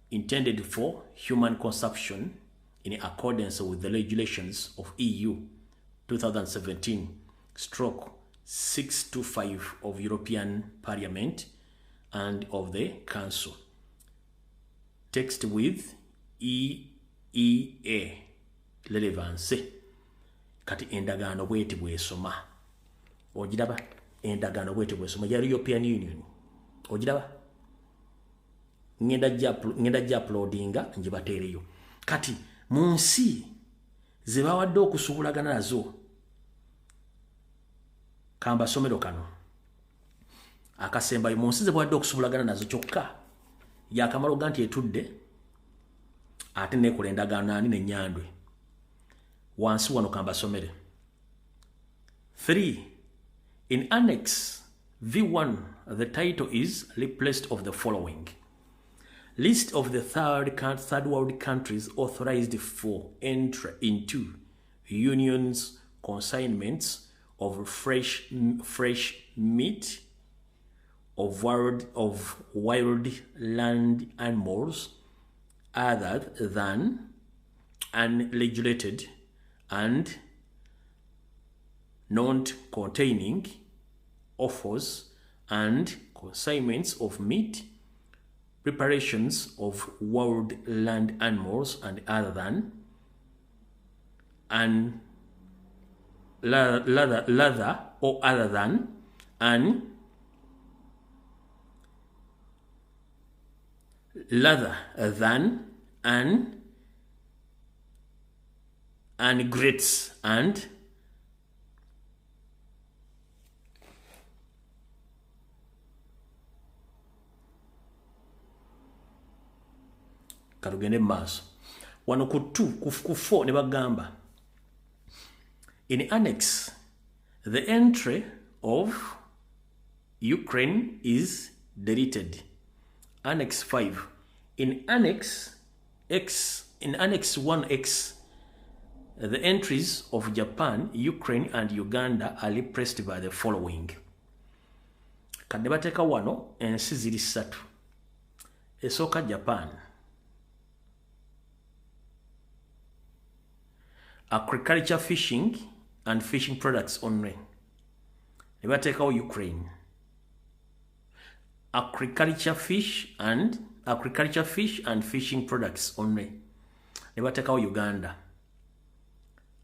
intended for human consumption in accordance with the regulations of EU 2017/625 of European Parliament and of the Council. Text with EEA relevance. Kati endagaano bweti bwesoma. Ogiraba endagaano bweti bwesoma ya European Union. Ogiraba ngenda jja uploadinga njibateereyo. Kati mu nsi ze bawadde okusuubulagana nazo kamba somero kano akasembayo mu nsi ze bawadde okusuubulagana nazo kyokka yakamalo ganti etudde ate nekola endagaano ani n'ennyandwe wansi wano kamba somere 3 in Annex V1 the title is replaced of the following: list of the third world countries authorized for entry into unions consignments of fresh meat of wild land animals other than unregulated and not containing offals and consignments of meat, preparations of wild land animals and other than, and leather or other than, and rather than, and grits and kalugende maaso wano ku 2 ku 4 ne bagamba in Annex the entry of Ukraine is deleted. Annex 5 in Annex 1X the entries of Japan, Ukraine and Uganda are replaced by the following. Kadde bateeka wano ensi ziri 3 esooka Japan, agriculture, fishing and fishing products only. Ne bateekawo Ukraine. Agriculture fish and fishing products only. Ne bateekawo Uganda.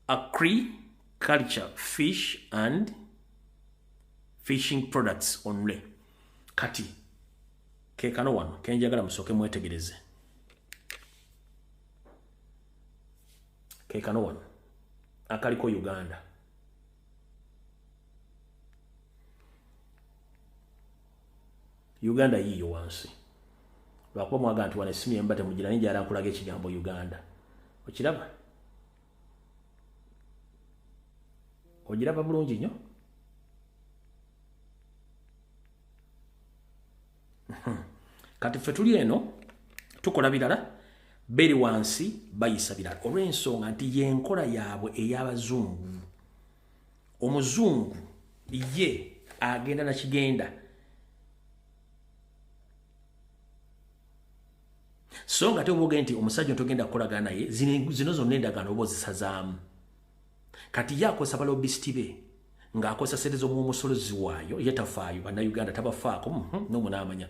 Agriculture fish and fishing products only. Kati ke kano wano kenjagala musoke mwetegereze. Ke kano wano akaliko Uganda. Uganda yiyo wansi. Lwakuba mwaga nti wane simu yembate mujira ninja arankulaga ekigambo Uganda. Okiraba? Ogiraba bulungi nnyo? Kati ffe tuli eno tukola birala beri wansi bayisa birala olw'ensonga nti yenkola yaabwe ey'abazungu. Omuzungu ye agenda na kigenda. So nga tewoge nti omusajja ntogenda kukolagana naye zino zonna endagaano oba ozisazaamu. Kati yakosa balobisiti be ng'akosa sente z'omusolo ziwaayo ye tafaayo bannayuganda tabafaako n'omunaamanya.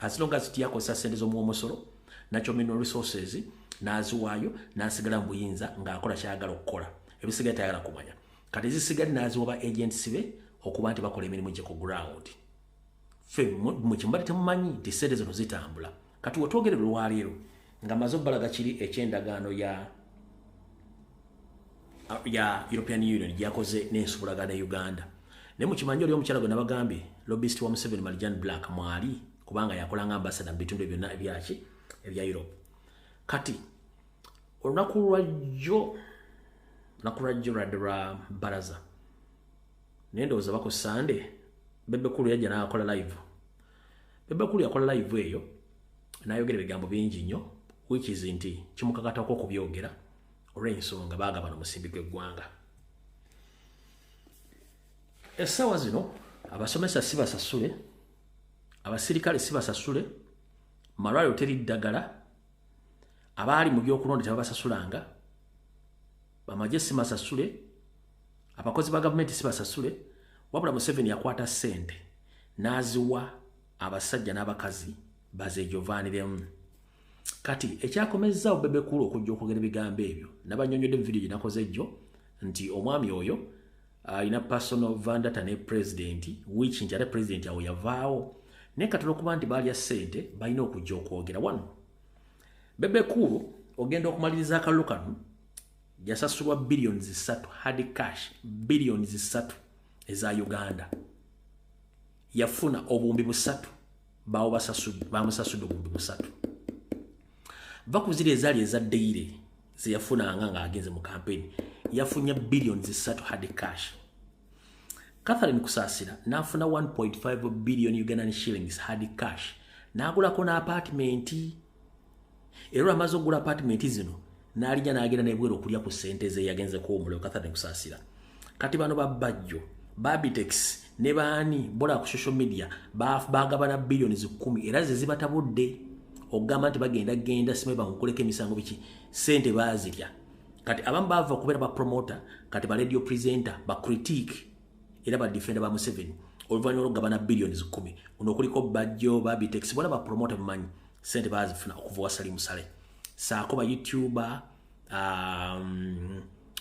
As long as yakosa sente z'omusolo natural mineral resources n'aziwaayo n'asigala mu buyinza ng'akola kyayagala okukola. Ebisigaye tayagala kumanya. Kati zisigadde n'aziwa ba agents be okuba nti bakola emirimu gye ku ground. Ffe mu kimbali temumanyi nti sente zino zitambula. Kati wetwogere lwaleero nga mazo balaga kiri ekyendagaano ya European Union gyakoze n'ensubulagana Uganda. Ne mu kimanyi oli omukyala gwe nabagambye lobbyist wa Museveni Marjan Black mwali kubanga yakola nga ambassador mu bitundu byonna ebya Europe. Kati olunaku lwajjo lwa baraza nendowooza bako Sunday Bebe Cool yajja n'akola live. Bebe Cool yakola live eyo n'ayogera ebigambo bingi nnyo which is nti kimukakatako okubyogera olw'ensonga baagabana omusimbi gw'eggwanga. Essaawa zino abasomesa si basasule, abasirikale si basasule, malwaliro teri ddagala, abaali mu byokulonda tebabasasulanga, bamagye si basasule, abakozi ba gavumenti si basasule, wabula Museveni yakwata ssente n'aziwa abasajja n'abakazi bazeejovaniremu. Kati ekyakomezza Bebe Cool okujja okwogera ebigambo ebyo nabanyonyodde mu video gye nakoze ejjo nti omwami oyo alina personal vendetta ne president which nti ate president awo yavaawo naye katono okuba nti baalya ssente balina okujja okwogera wano. Bebe Cool ogenda okumaliriza akalulu kano yasasulwa billions 3 hard cash billions 3 eza Uganda. Yafuna obuwumbi 3 bawo bamusasudde obuwumbi 3. Bakuzire ezaali ezaddeire ze yafunanga ng'agenze mu campaign yafunya billions 3 hard cash. Catherine Kusaasira n'afuna 1.5 billion Ugandan shillings hard cash n'agulako n'apartment. Era amaze okugula apartment zino n'alijja n'agenda n'ebweru okulya ku ssente ze yagenze kuwumula Catherine Kusaasira. Kati bano babajjo Babitex ne baani bola ku social media baagabana billions 10 era ze zibatabudde ogamba nti bagenda simeba nkuleka emisango biki sente bazirya. Kati abamu bava kubeera ba promoter kati ba radio presenter ba critique era ba defender ba Museveni oluvannyuma lw'okugabana billions 10 unokuliko bajjo Babitex bola ba promoter mumanyi sente bazifuna okuva wasali musale saako ba YouTuber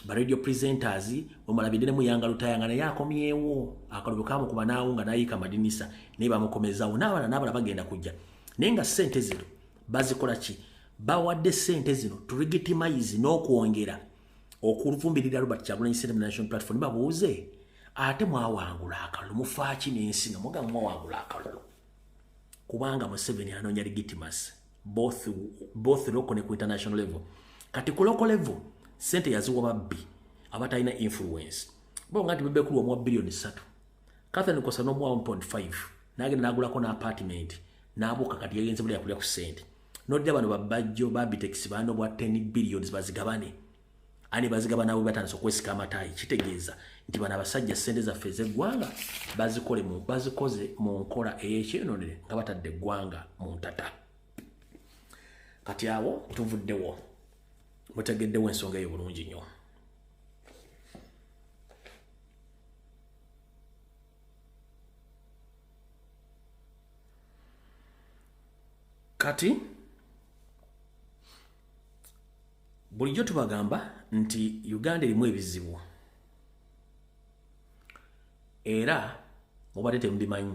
ba radio presenters omalabide ne muyanga lutayanga naye akomyewo akalubo kamu kuba naawo nga nayika madinisa ne bamukomezawo n'abala bagenda kujja naye nga sente zino bazikola ki bawadde sente zino to legitimize n'okwongera okuvumbirira Robert Kyagulanyi Ssentamu National Platform babuuze ate mwawangula akalulu mufaaki n'ensi nga muga mwawangula akalulu kubanga Museveni anoonya legitimacy both local ne ku international level. Kati ku local level sente yaziwa babbi abatalina influence bonga nti Bebe Cool omwa billions 3 Catherine Kusaasira n'omwa 1.5 n'agenda n'agulako n'apartment n'abuuka kati yagenze buli yakulya ku ssente n'odda bano babajjo Babitex bano bwa 10 billions bazigabane ani bazigabana bwe batandise okwesika amatayi kitegeeza nti bano abasajja ssente zaffe z'eggwanga bazikoze mu nkola ey'ekyenonere nga batadde eggwanga mu ntata. Kati awo tuvuddewo mutegeddewo ensonga eyo bulungi nnyo. kati bulijjo tubagamba nti Uganda erimu ebizibu era mubadde temubimanyi.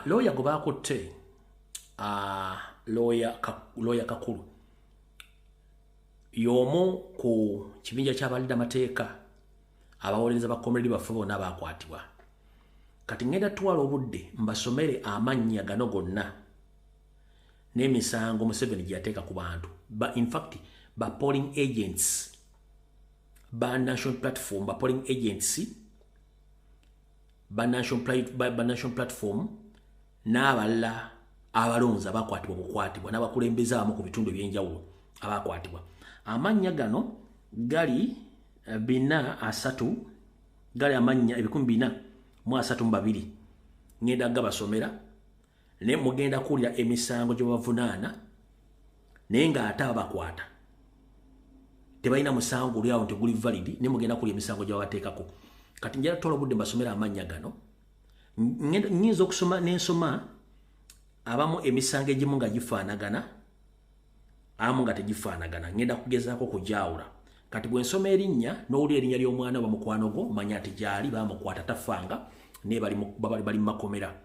Lawyer gwe baakutte lawyer Kakulu y'omu ku kibinja ky'abalida amateeka abawolereza bakomereri baffe bonna baakwatibwa. Kati ngenda twala obudde mbasomere amannya gano gonna n'emisango Museveni gye yateeka ku bantu in fact ba polling agents ba national platform ba polling agency ba national platform n'abalala abalonzi abakwatibwa n'abakulembeze abamu ku bitundu ebyenjawulo abakwatibwa. Amannya gano gali 430 gali amanya 432 ngenda gabasomera ne mugenda kulya emisango gye bavunaana naye nga ate abakwata tebalina musango guli awo teguli valid ne mugenda kulya emisango gye babateekako. Kati njala tola budde mbasomera amanya gano nyinza okusoma n'ensoma abamu emisango egimu nga gifaanagana abamu nga tegifaanagana ngenda kugezaako kujawula. Kati bwe nsoma erinnya n'owulira erinnya ly'omwana oba mukwano gwo manya ati gyali bamukwata tafanga ne bali mu makomera.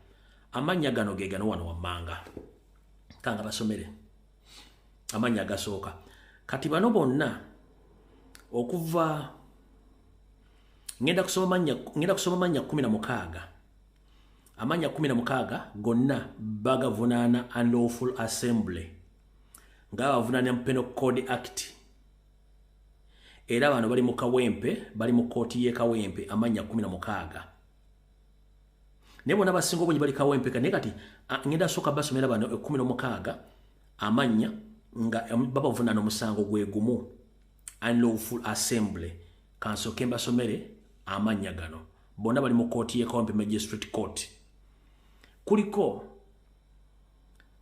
Amannya gano ge gano wano wammanga kanga basomere amannya agasooka. Kati bano bonna okuva ngenda kusoma mannya 16 amanya 16 gonna bagavunaana Unlawful Assembly nga bavunaana Penal Code Act era bano bali mu Kawempe bali mu kooti ye Kawempe amanya 16 ne bona basinga obungi bali Kawempe kati ngenda soka basomera bano 16 amanya nga babavunaana omusango gwe gumu Unlawful Assembly kansoke mbasomere amanya gano bona bali mu kooti ye Kawempe Magistrate Court.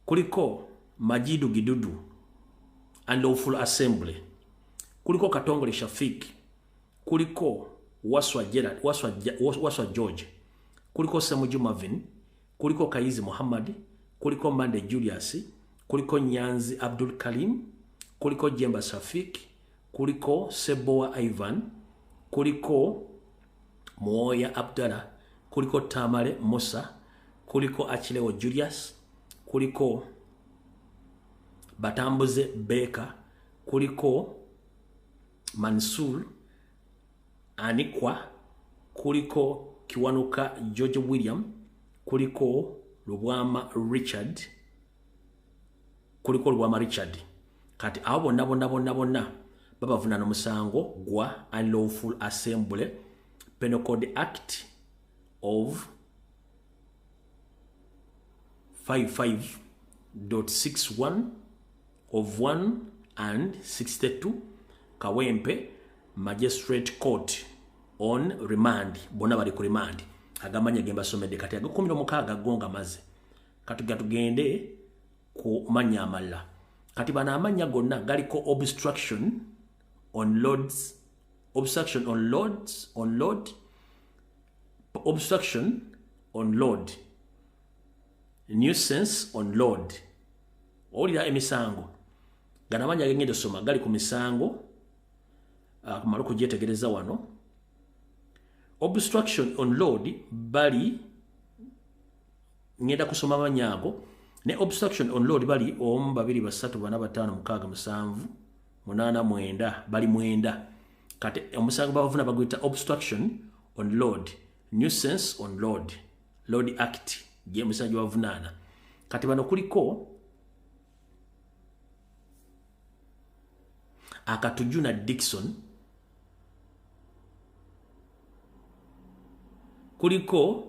Kuliko Majidu Gidudu Unlawful Assembly, kuliko Katongole Shafik, kuliko Waswa George, kuliko Samuju Marvin, kuliko Kaizi Muhammad, kuliko Mande Julius, kuliko Nyanzi Abdul Karim, kuliko Jemba Shafik, kuliko Seboa Ivan, kuliko Moya Abdallah, kuliko Tamale Musa, kuliko Achilewo Julius, kuliko Batambuze Beka, kuliko Mansur Anikwa, kuliko Kiwanuka George William, kuliko Lubwama Richard, Kati abo bonna babavunaana omusango gwa Unlawful Assembly Penal Code Act of 55.61 of 1 and 62 Kawempe Magistrate Court on remand. Bona bali ku remand agamanya gemba somedde kati ago 16 gonga maze kati gatugende ku manya amalla. Kati bana amanya gonna galiko obstruction on loads, obstruction on load, nuisance on load. Olira emisango ganamanya agengede soma gali ku misango kumalo kugyetegereza wano. Obstruction on load bali ngenda kusoma manyago ne obstruction on load bali 1 2 3 4 5 6 7 8 9 bali 9. Kati omusango bavuna bagwita obstruction on load, nuisance on load, Load Act je musango bavunana. Kati bano kuliko Akatujuna Dickson, kuliko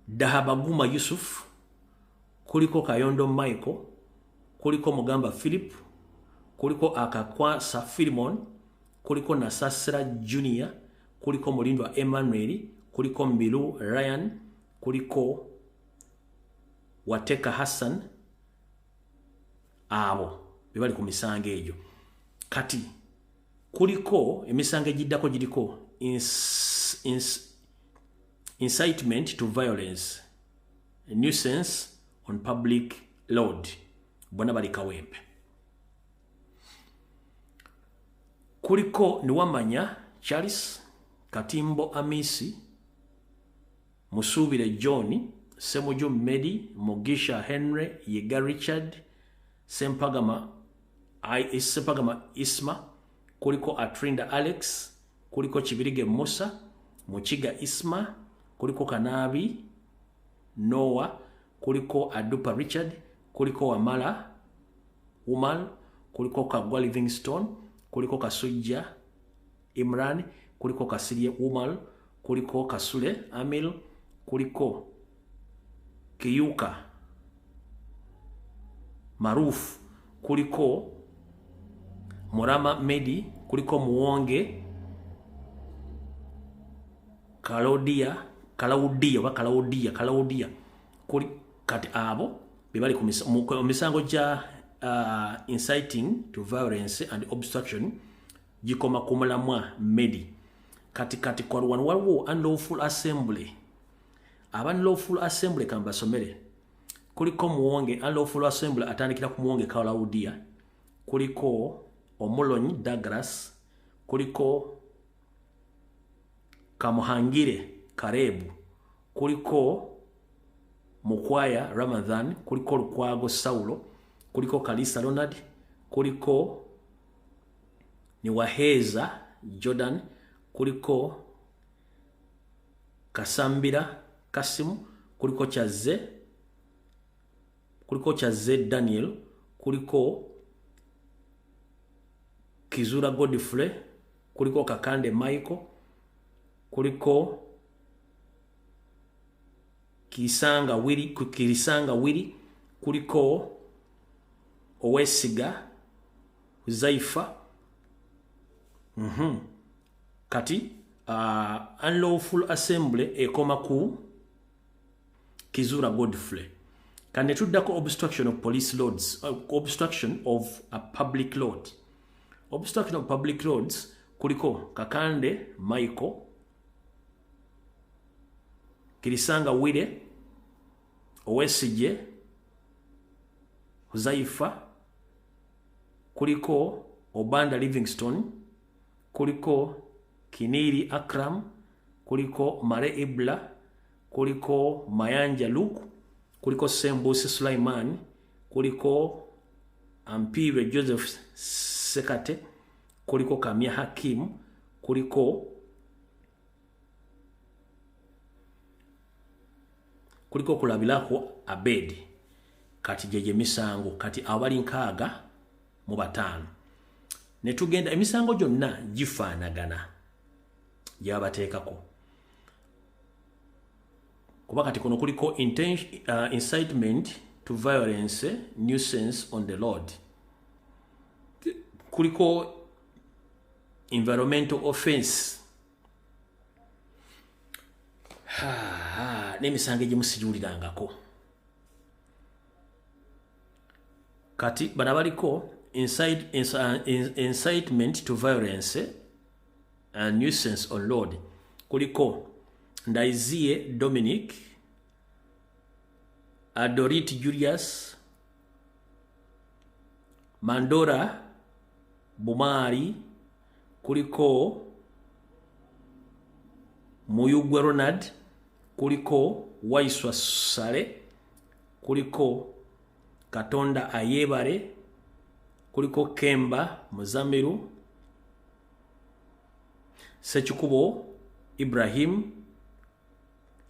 Dahabaguma Yusuf, kuliko Kayondo Michael, kuliko Mugamba Philip, kuliko Akakwasa Philemon, kuliko Nasasra Junior, kuliko Mulindwa Emmanuel, kuliko Mbilu Ryan, kuliko Wateka Hassan. Abo bibali ku misango ejo. Kati kuliko emisango egiddako giriko incitement to violence, nuisance on public Lord bona bali Kawempe. Kuliko Niwamanya Charles, Katimbo Amisi, Musubire Johnny, Semuju Medi, Mugisha Henry, Yega Richard, Sempagama Isma, kuliko Atrinda Alex, kuliko Chibirige Musa, Muchiga Isma, kuliko Kanabi Noah, kuliko Adupa Richard, kuliko Wamala Umal, kuliko Kagwa Livingstone, kuliko Kasuja Imran, kuliko Kasirie Umal, kuliko Kasule Amil, kuliko Kiyuka Maruf, kuliko Murama Medi, kuliko Muonge Kalaudia kuli kati abo bibali ku misango ja inciting to violence and obstruction jikoma kumulamwa Medi kati kwa waliwo unlawful assembly. Unlawful assembly kamba somere kuliko Muonge unlawful assembly atandikira ku Muonge Kalaudia, kuliko Omulonyi Douglas, kuliko Kamuhangire Karebu, kuliko Mukwaya Ramadhan, kuliko Lukwago Saulo, kuliko Kalisa Ronald, kuliko Niwaheza Jordan, kuliko Kasambira Kasimu, kuliko Chaze Daniel, kuliko Kizura Godfrey, kuliko Kakande Michael, kuliko Kirisanga Wiri, kuliko Owesiga Zaifa. Kati unlawful assembly ekoma ku Kizura Godfrey. Kane tuddako obstruction of police roads, obstruction of a public road. Obstruction of public roads kuliko Kakande Michael, Kirisanga Wire, Owesije Zaifa, kuliko Obanda Livingstone, kuliko Kiniri Akram, kuliko Mare Ibla, kuliko Mayanja Luke, kuliko Sembusi Sulaiman, kuliko Ampire Joseph Sekate, kuliko Kamia Hakim, kuliko Kulabilako Abedi. Kati jeje misango kati awali nkaaga mu batano. Ne tugenda emisango gyonna gifaanagana gyabateekako. Kuba kati kono kuliko incitement to violence, nuisance on the road. Kuliko environmental offense. N'emisango egimusijulirangako. Kati banabaliko incitement to violence and nuisance on road. Kuliko Ndaizie Dominic, Adorit Julius, Mandora Bumari, kuliko Muyugwe Ronald, kuliko Waiswa Sale, kuliko Katonda Ayebare, kuliko Kemba Muzamiru, Sechikubo Ibrahim.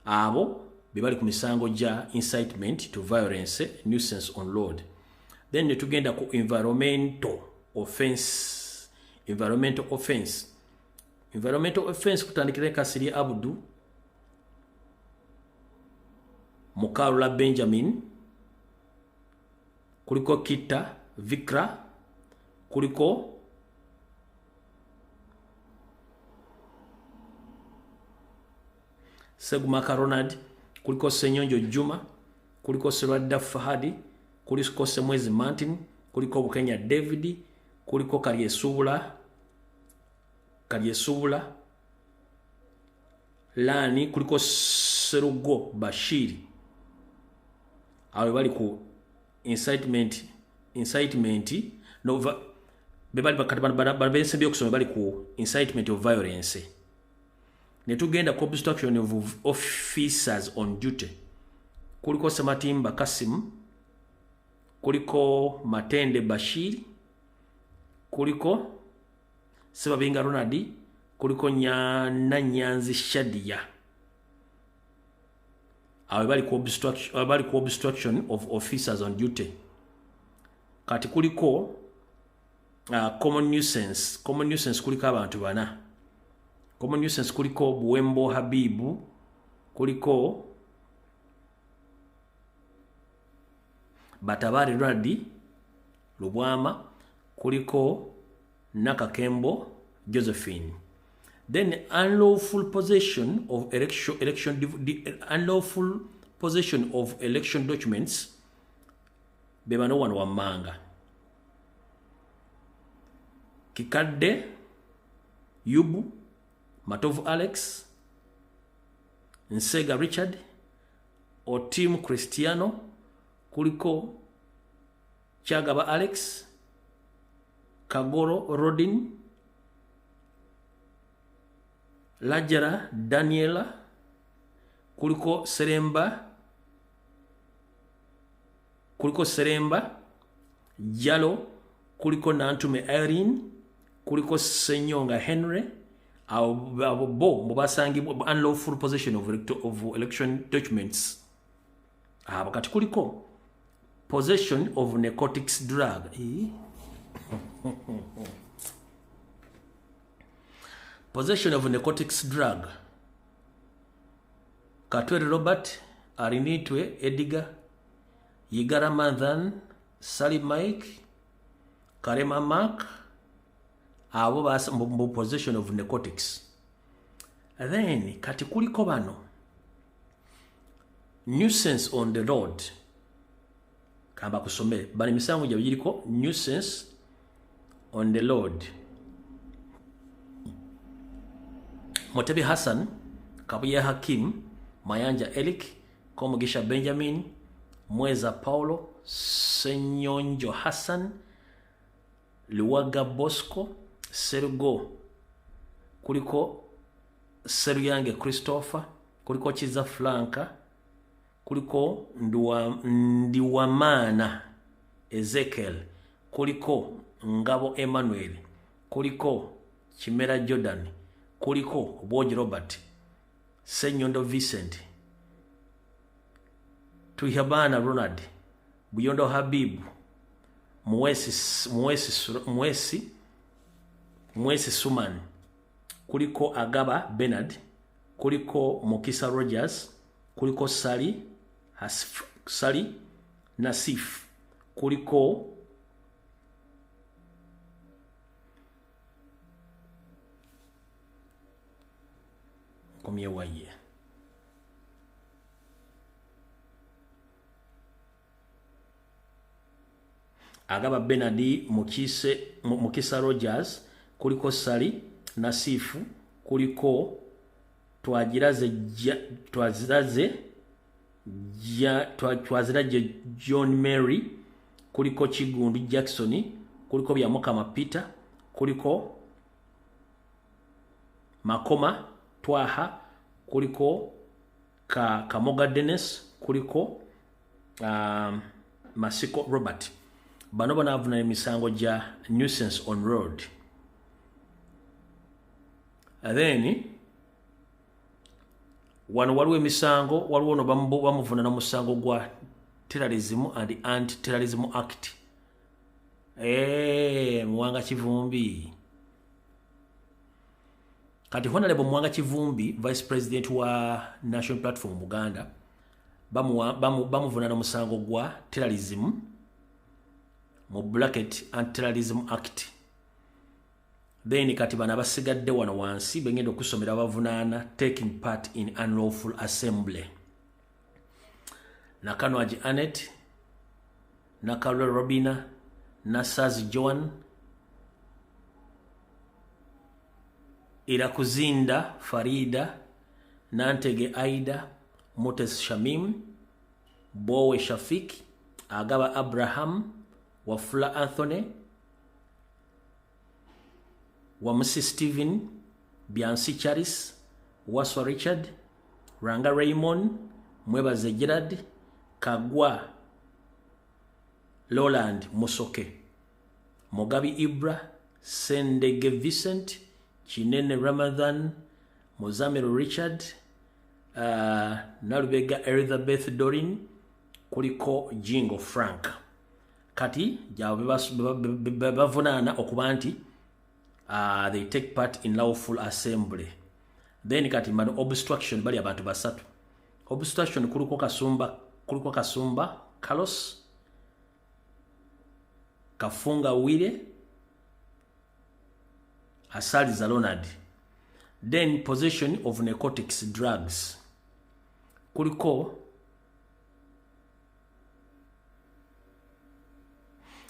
Abo bibali ku misango ja incitement to violence, nuisance on road. Then netugenda ku environmental offense. Environmental offense kutandikira Kasiri Abdu, Mukarula Benjamin, kuliko Kita Vikra, kuliko Segumaka Ronald, kuliko Senyonjo Juma, kuliko Serwada Fahadi, kuliko Semwezi Martin, kuliko Bukenya David, kuliko Karyesubula Lani, kuliko Serugo Bashiri. Awe bali ku incitement no bebali bakatabana byokusoma bali ku incitement of violence. Ne tugenda ku obstruction of officers on duty. Kuliko Sematimba Kasim, kuliko Matende Bashir, kuliko Sebabinga Ronald, kuliko Nyanzi Shadia. Bali ku obstruction of officers on duty. Kati kuliko common nuisance kuliko abantu bana. Common nuisance kuliko Buwembo Habibu, kuliko Batabari Radi Lubwama, kuliko Nakakembo Josephine. Then unlawful possession of election documents bebano wano Wamanga. Kikadde Yubu, Matovu Alex, Nsega Richard, Otim Cristiano, kuliko Chagaba Alex, Kagoro Rodin, Lajara Daniela, kuliko Seremba Jalo, kuliko Nantume Irene, kuliko Senyonga Henry, bo mubasangi unlawful possession of election documents. Bakati kuliko possession of narcotics drug. Possession of narcotics drug. Katwere Robert, Arinitwe Edgar, Yigara Mandan, Sally Mike, Karema Mark, abo basa mu possession of narcotics. And then kati kuliko bano nuisance on the road. Kamba kusomere bali misango gya biriko nuisance on the road. Motebi Hassan, Kabuye Hakim, Mayanja Elik, Komugisha Benjamin, Mweza Paulo, Senyonjo Hassan, Luwaga Bosco, Serugo, kuliko Seruyange Christopher, kuliko Chiza Flanka, kuliko Ndiwamana Ezekiel, kuliko Ngabo Emmanuel, kuliko Chimera Jordan, kuliko Boji Robert, Senyondo Vincent, Tuhabana Ronald, Buyondo Habibu, Mwesi Suman, kuliko Agaba Bernard, kuliko Mokisa Rogers, kuliko Sally Nasif, kuliko Komyewaye. Agaba Bernard, Mokisa Rogers, kuliko Sally Nasifu, kuliko Twaziraze John Mary, kuliko Chigundu Jackson, kuliko Byamukama Peter, kuliko Makoma Twaha, kuliko Kamoga Dennis, kuliko Masiko Robert. Bano banavuna emisango ja nuisance on road. And then wano waliwo emisango, waliwo no bamuvuna na musango gwa Terrorism and Anti-Terrorism Act. Mwanga Kivumbi. Kati Honorable Mwanga Kivumbi, Vice President wa National Platform Uganda, bamuvuna na musango gwa terrorism mu bracket Anti-Terrorism Act. Then kati bana basigadde wano wansi bengenda okusomera bavunana taking part in unlawful assembly. Nakanwaji Annette, Nakalwe Robina, Nasazi Joan, Irakuzinda Farida, Nantege Aida, Motes Shamim, Bowe Shafik, agaba Abraham, Wafula Anthony, Wamusi Stephen, Biansi Charis, Waswa Richard, Ranga Raymond, Mwebaze Gerard, Kagwa Lowland Musoke, Mugabi Ibra, Sendege Vincent, Chinene Ramadhan, Mozamiro Richard, Nalubega Elizabeth Dorin, kuliko Jingo Frank. Kati bavunana okuba nti they take part in lawful assembly. Then kati mano obstruction bali abantu basatu. Obstruction kuliko Kasumba Carlos, Kafunga Wile, Asali Zalonad. Then possession of narcotics drugs kuliko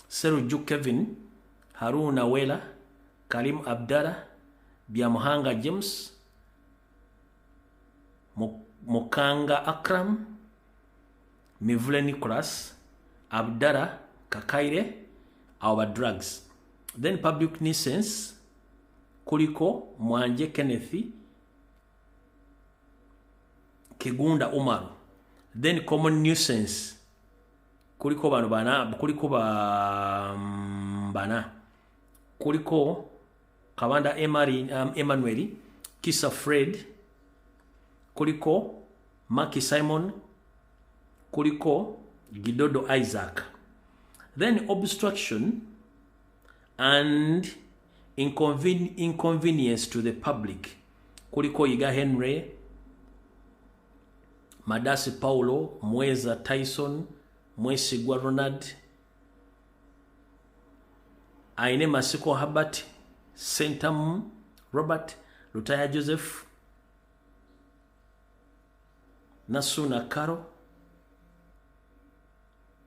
Seruju Kevin, Haruna Wela, Karim Abdallah, Biamuhanga James, Mokanga Akram, Mivule Nicholas, Abdallah Kakaire, our drugs. Then public nuisance kuliko Mwanje Kenneth, Kigunda Umaru. Then common nuisance kuliko kuliko Kawanda Emmanuel, Kisa Fred, kuliko Maki Simon, kuliko Gidodo Isaac. Then obstruction and inconvenience to the public kuliko Iga Henry, Madasi Paulo, Mweza Tyson, Mwesigwa Ronald, Aine Masiko Habat, Sentam Robert, Lutaya Joseph, Nasuna Karo,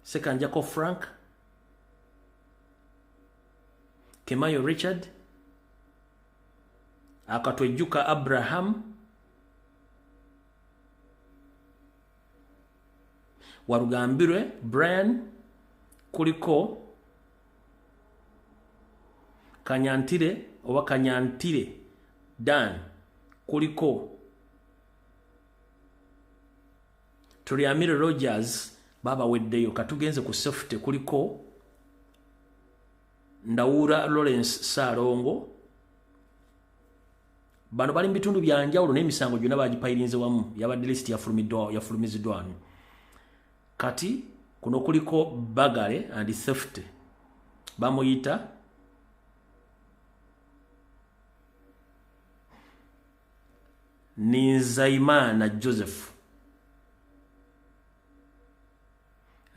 Sekanjako Frank, Kemayo Richard, Akatwejuka Abraham, Warugambire Brian, kuliko Kanyantire oba Kanyantire Dan, kuliko Tuliamire Rogers baba weddeyo katugenze ku safety kuliko Ndawura Lawrence Sarongo. Bano bali mbitundu byanjawulo n'emisango gyonna bagipayirinze wamu yabadde list yafulumiziddwa. Kati kuno kuliko Bagale and theft bamuyita Ninzaimana Joseph.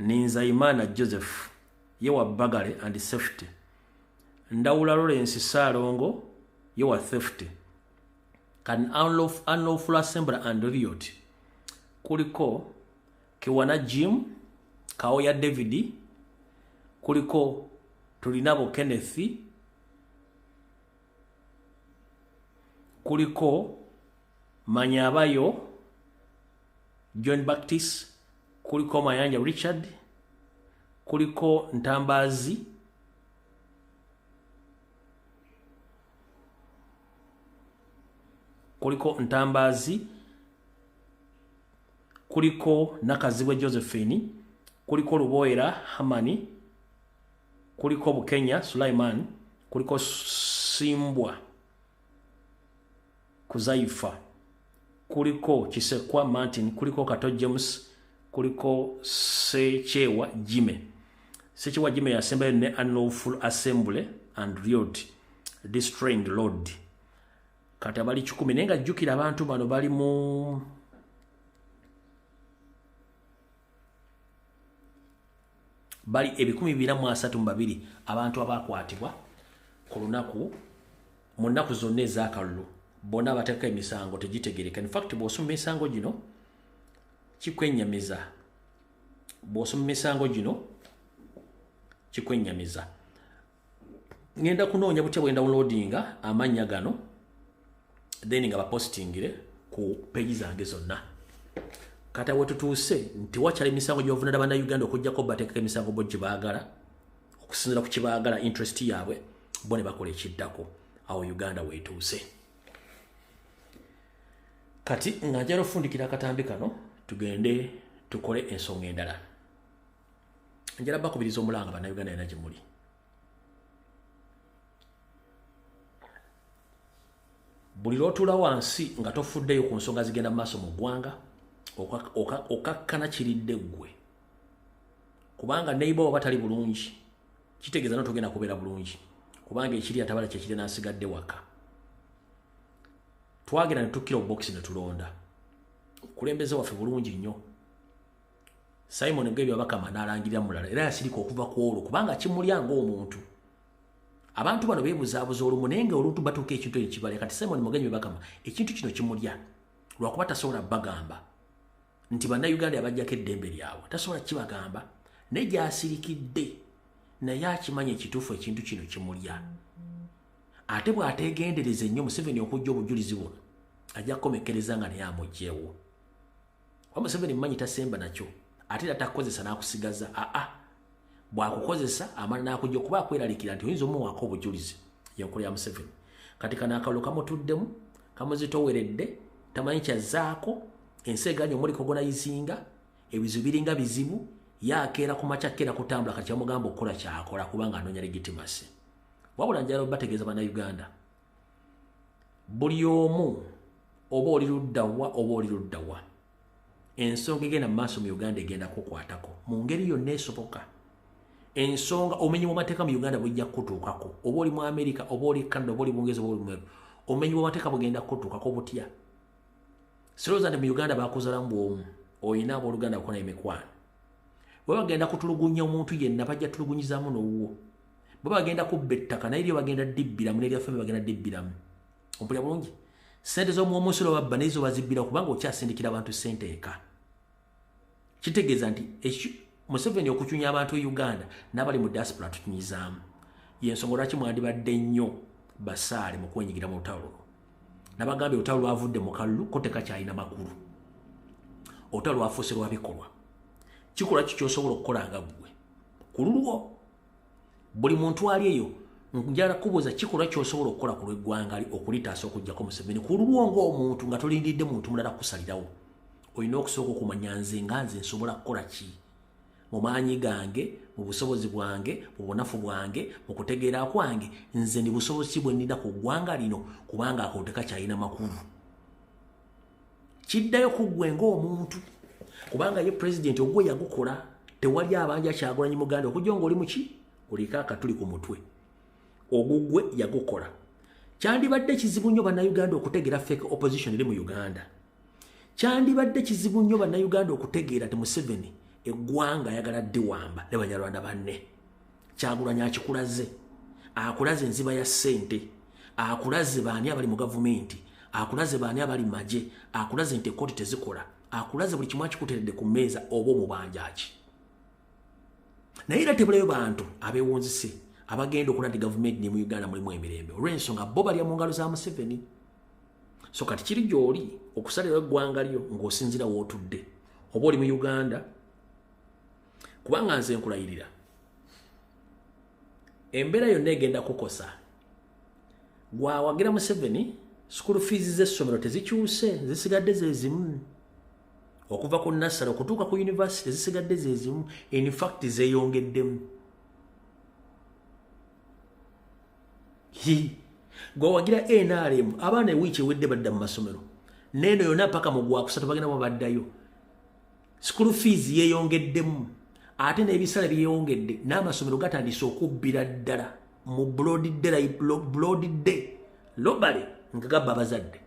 Ninzaimana Joseph yewa Bagale and theft. Ndawula Lawrence Sarongo yewa theft. Can unlawful assembly and riot. Kuliko Kiwana Jim, Kaoya David, kuliko Tulinabo Kenneth, kuliko Manyabayo John Baptist, kuliko Mayanja Richard, kuliko Ntambazi, kuliko Nakazibwe Josephine, kuliko Luboera Hamani, kuliko Bukenya Sulaiman, kuliko Simbwa Kuzaifa, kuliko Chisekwa Martin, kuliko Kato James, kuliko Sechewa Jime. Sechewa Jime ya assembly ne unlawful assembly and riot destroying the Lord. Kati abali 10 nenga jjukira abantu bano bali mu bali 232 abantu abakwatibwa ku lunaku mu nnaku zonna ez'akalulu bona bateeka emisango tegitegereka. In fact bw'osoma emisango gino kikwennyamiza, ngenda kunoonya butya bwe downloadinga amannya gano then nga bapostingire ku page zange zonna. kata wetutuuse nti wakyali emisango gy'ovunana bannayuganda okujjako bateekako emisango bo gye baagala okusinziira ku kibaagala interest yaabwe bo ne bakola ekiddako awo Uganda weetuuse. Kati nga njala ofundikira akatambi kano tugende tukole ensonga endala. Njala bakubiriza omulanga bannayuganda yena gye muli. Buli lw'otuula wansi nga tofuddeyo ku nsonga zigenda mu maaso mu ggwanga okakkana kiridde ggwe. Kubanga neighbor oba tali bulungi kitegeeza n'otogenda kubeera bulungi. Kubanga ekiri atabala kyekiri n'asigadde waka. Twagenda ne tukkira obubookisi ne tulonda. Kulembeze waffe bulungi nnyo. Simon Gebyo Bakama n'alangirira mulala era yasirika okuva ku olwo kubanga kimulya ng'omuntu. Abantu bano beebuzaabuza olumu naye nga oluntu batuuka ekintu ekibale kati Simon Mugenyi Bakama ekintu kino kimulya lwakuba tasobola bagamba nti bannayuganda abajjako eddembe lyabwe tasobola kibagamba naye gy'asirikidde naye akimanya ekituufu ekintu kino kimulya. Ate bw'ateegendereza ennyo Museveni okujja obujulizi buno ajja kukomekereza nga naye amugyewo. Wa Museveni mmanyi tasemba nakyo ate era takukozesa n'akusigaza bw'akukozesa amala n'akujja okuba akweraliikira nti oyinza omuwaako obujulizi y'enkola ya Museveni. Kati kano akalulu kamutuddemu kamuzitoweredde tamanyi kyazzaako ensi eganye omulikogonayizinga ebizibu biringa bizibu yakeera ku makya keera kutambula kati yamugamba okukola kyakola kubanga anoonya legitimasi. Wabula njala bategeeza bannayuganda buli omu oba oli luddawa oba oli luddawa ensonga egenda mu maaso mu Uganda egenda kukwatako mu ngeri yonna esoboka. Ensonga omenyi bw'amateeka mu Uganda bujja kutuukako oba oli mu Amerika oba oli Canada oba oli Bungereza oba oli Mweru omenyi bw'amateeka bugenda kutuukako butya. Sirowooza nti mu Uganda baakuzalamu bw'omu oyina abooluganda bakona emikwano. Bwe bagenda kutulugunya omuntu yenna bajja tulugunyizaamu n'owuwo. Bwe bagenda kubba ettaka naye lyo bagenda dibbiramu n'eryaffe bagenda dibbiramu. Ompulya bulungi ssente z'omuwomusiro babba naizo bazibbira kubanga okyasindikira abantu ssente eka. Kitegeeza nti Museveni okucunya abantu e Uganda n'abali mu diaspora tutunyizaamu. Y'ensonga lwaki mwandibadde nnyo basaale mu kwenyigira mu lutalo luno. Nabagambye olutalo lwavudde mu kalulu ko tekakyalina makulu. Olutalo lwafuuse lwa bikolwa. Kikola ki ky'osobola okukola nga ggwe? Ku lulwo buli muntu ali eyo njala kubuuza kikola ky'osobola okukola ku lw'eggwanga okulitaasa okuggyako Museveni. Ku lulwo ng'omuntu nga tolindidde muntu mulala kusalirawo. Olina okusooka okumanya nze nsobola kukola ki mu maanyi gange, mu busobozi bwange, mu bunafu bwange, mu kutegeera kwange, nze ndi busobozi bwe nnina ku ggwanga lino kubanga ako tekakyalina makulu. Kiddayo ku ggwe ng'omuntu kubanga ye pulezidenti ogwe yagukola tewali abanja Kyagulanyi Muganda okujja ng'oli muki oliko akatuli ku mutwe ogugwe yagukola. Kyandibadde kizibu nnyo bannayuganda okutegeera fake opposition eri mu Uganda. Kyandibadde kizibu nnyo bannayuganda okutegeera nti Museveni eggwanga ayagala ddiwamba ne banyarwanda banne. Kyagulanyi akikulaze, akulaze enziba ya ssente, akulaze baani abali mu gavumenti, akulaze baani abali mu magye, akulaze nti ekkooti tezikola, akulaze buli kimu akikuteredde ku mmeeza oba omubanjaki. Naye era tebulayo bantu abeewunzise abagenda okulaba nti gavumenti ne mu Uganda mulimu emirembe olw'ensonga bo balya mu ngalo za Museveni. So kati kiri gy'oli okusalira eggwanga lyo ng'osinzira w'otudde oba oli mu Uganda kubanga nze nkulayirira embeera yonna egenda kukosa gwawagira Museveni. School fees z'essomero tezikyuse zisigadde ze zimu okuva ku nasara okutuuka ku university zisigadde ze zimu, in fact zeeyongeddemu. Gwawagira NRM abaana ewiiki ewedde badda mu masomero neeno yonna paka mu gwakusatu bagenda baddayo. School fees yeeyongeddemu ate n'ebisale byeyongedde n'amasomero gatandise okubbira ddala mu bloodide lobale nga gabba abazadde.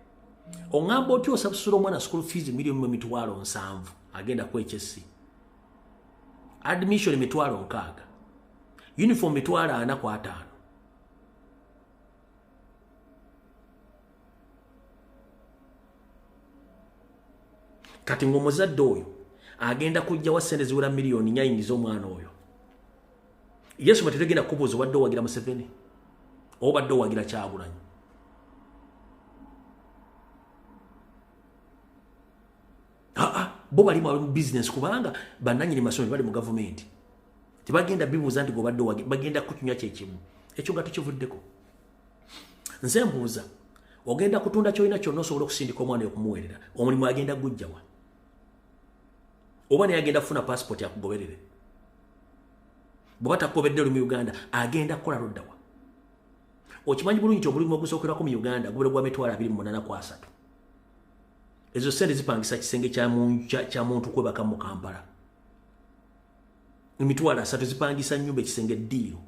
Oŋŋamba otya osasula omwana school fees $1,700,000 agenda ku HSC, admission $6,000, uniform $4,500. Kati ng'omuzadde oyo agenda kujjawa ssente ziwera miliyoni 4 ayingiza omwana oyo. Yesu bategenda kubuuza obadde owagira Museveni oba obadde owagira Kyagulanyi. bo bali mu business kubanga bananyiri masomero bali mu government tibagenda bibuuza nti gobadde wage bagenda kutunya kyekimu ekyo nga tukivuddeko nze mbuuza ogenda kutunda kyoyina kyonna osobola okusindika omwana okumuweerera omulimu agenda gujjawa oba naye agenda kufuna passport yakugoberere bw'oba takugobedde oli mu Uganda agenda kukola luddawa okimanyi bulungi nti omulimu ogusookerwako mu Uganda gubere gwa mitwalo 28.3 ezo sente zipangisa kisenge kya muntu kwebaka mu Kampala emitwalo 3 zipangisa nnyumba ekisenge ddiiro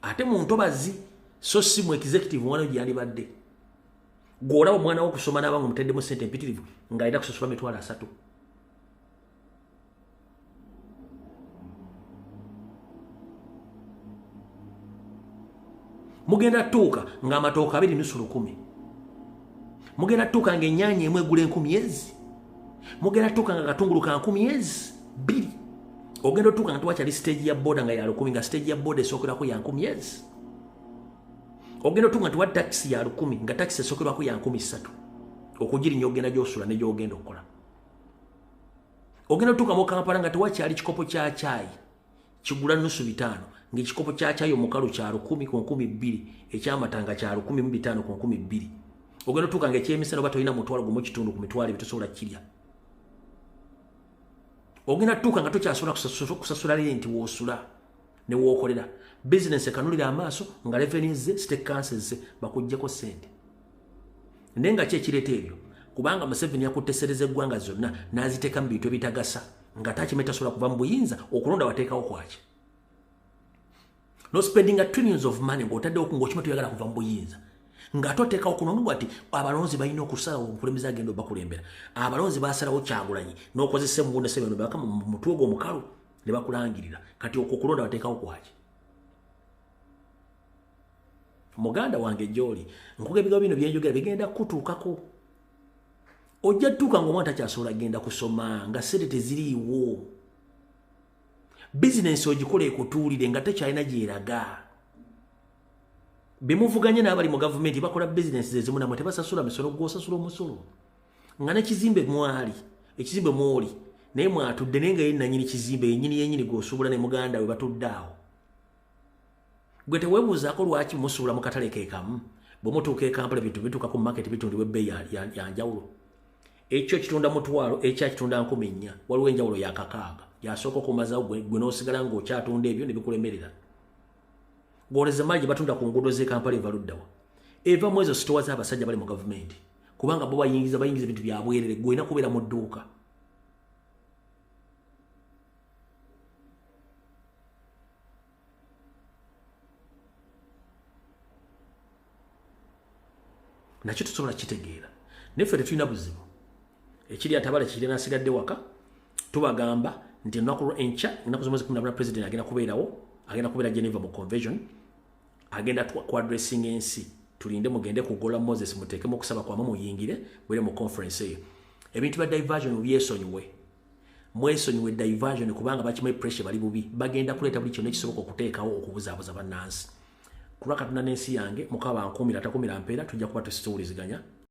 ate mu ntobazi so si mu executive wano gyandibadde gw'olaba omwana wo kusoma n'aba ng'omuteddemu ssente empitirivu ng'alina kusasula mitwalo 3 mugenda tuuka ng'amatooka 2.10 mugenda tuuka ng'ennyaanya emu egula 10,000 mugenda tuuka nga katungulu ka 10,000 ogenda tuuka nga tuwakyali stage ya boda nga ya 10 nga stage ya boda esookerwako ya 10,000 ogenda tuuka nga tuwa taxi ya 10 nga taxi esookerwako ya 3,000 okugirinya ogenda gy'osula ne gy'ogenda okukola ogenda tuuka mu Kampala nga tewakyali kikopo kya caayi kigula $5 ng'ekikopo kya caayi omukalu kya 10 ku 2,000 ekyamatanga kya 15 ku 2,000 ogenda tuuka ng'ekyemisana oba tolina mutwalo gumu kitundu ku mitwalo ebyo tosobola kirya ogenda tuuka nga tokyasobola kusasula renti woosula ne wookolera business ekanulira amaaso nga revenues ze state councils bakuggyeko ssente naye nga ki ekireeta ebyo kubanga Museveni yakuttesereza eggwanga zonna n'aziteeka mu bintu ebitagasa nga takimetasobola kuva mu buyinza okulonda wateekawo kwaki no spending trillions of money ng'otaddewo ng'okima toyagala kuva mu buyinza ng'ate oteekawo kunonubwa ati abalonzi balina okusalawo omukulembeze agenda obakulembera abalonzi basalawo Kyagulanyi n'okozesa Mugunda Museveni baka mu mutwe gwo omukalu ne bakulangirira kati okwo okulonda wateekawo kwaki muganda wange gy'oli nkuga ebigambo bino byenjogera bigenda kutuukako ojja tuuka ng'omwana takyasobola genda kusoma nga ssente teziriiwo bizinensi ogikola ekutuulire nga tekyalina gyeraga bimuvuganye n'abali mu gavumenti bakola bizinensi zezimu namwe tebasasula misolo gw'osasula omusolo nga nekizimbe mwali ekizimbe mwoli naye mwatudde naye nga ye nanyini kizimbe yennyini gw'osuubula ne muganda we batudde awo gwe teweebuuzaako lwaki musuubula mu katale keekamu bwe mutuuka e Kampala bintu bituuka ku market bitundibwa ebbeeyi ya njawulo ekyo kitunda mutwalo ekyakitunda 4,000 waliwo enjawulo ya 6 yasooka okumazawo gwe n'osigala ng'okyatunda ebyo ne bikulemerera gwoleza maji batunda ku nguudo z'e Kampala evaluddawa eva mu ezo sitowa z'abasajja bali mu gavumenti kubanga bo bayingiza ebintu bya bwerere gwena kubeera mu dduuka nakyo tusobola kitegeera neffe tetulina buzibu ekiri atabala kirina asigadde waka tubagamba nti ennaku enkya ennaku z'omwezi 14 president agenda kubeera Geneva mu convention agenda ku addressing ensi tulinde mugende kugola Moses muteekemu okusaba kwamu muyingire bwere mu conference eyo ebintu bya diversion mwesonyiwe diversion kubanga bakimaye pressure bali bubi bagenda kuleeta buli kyonna ekisoboka okuteekawo okubuzaabuza bannansi kulwa Katonda n'ensi yange mukaba 10 mpeera tujja kuba tusituuliziganya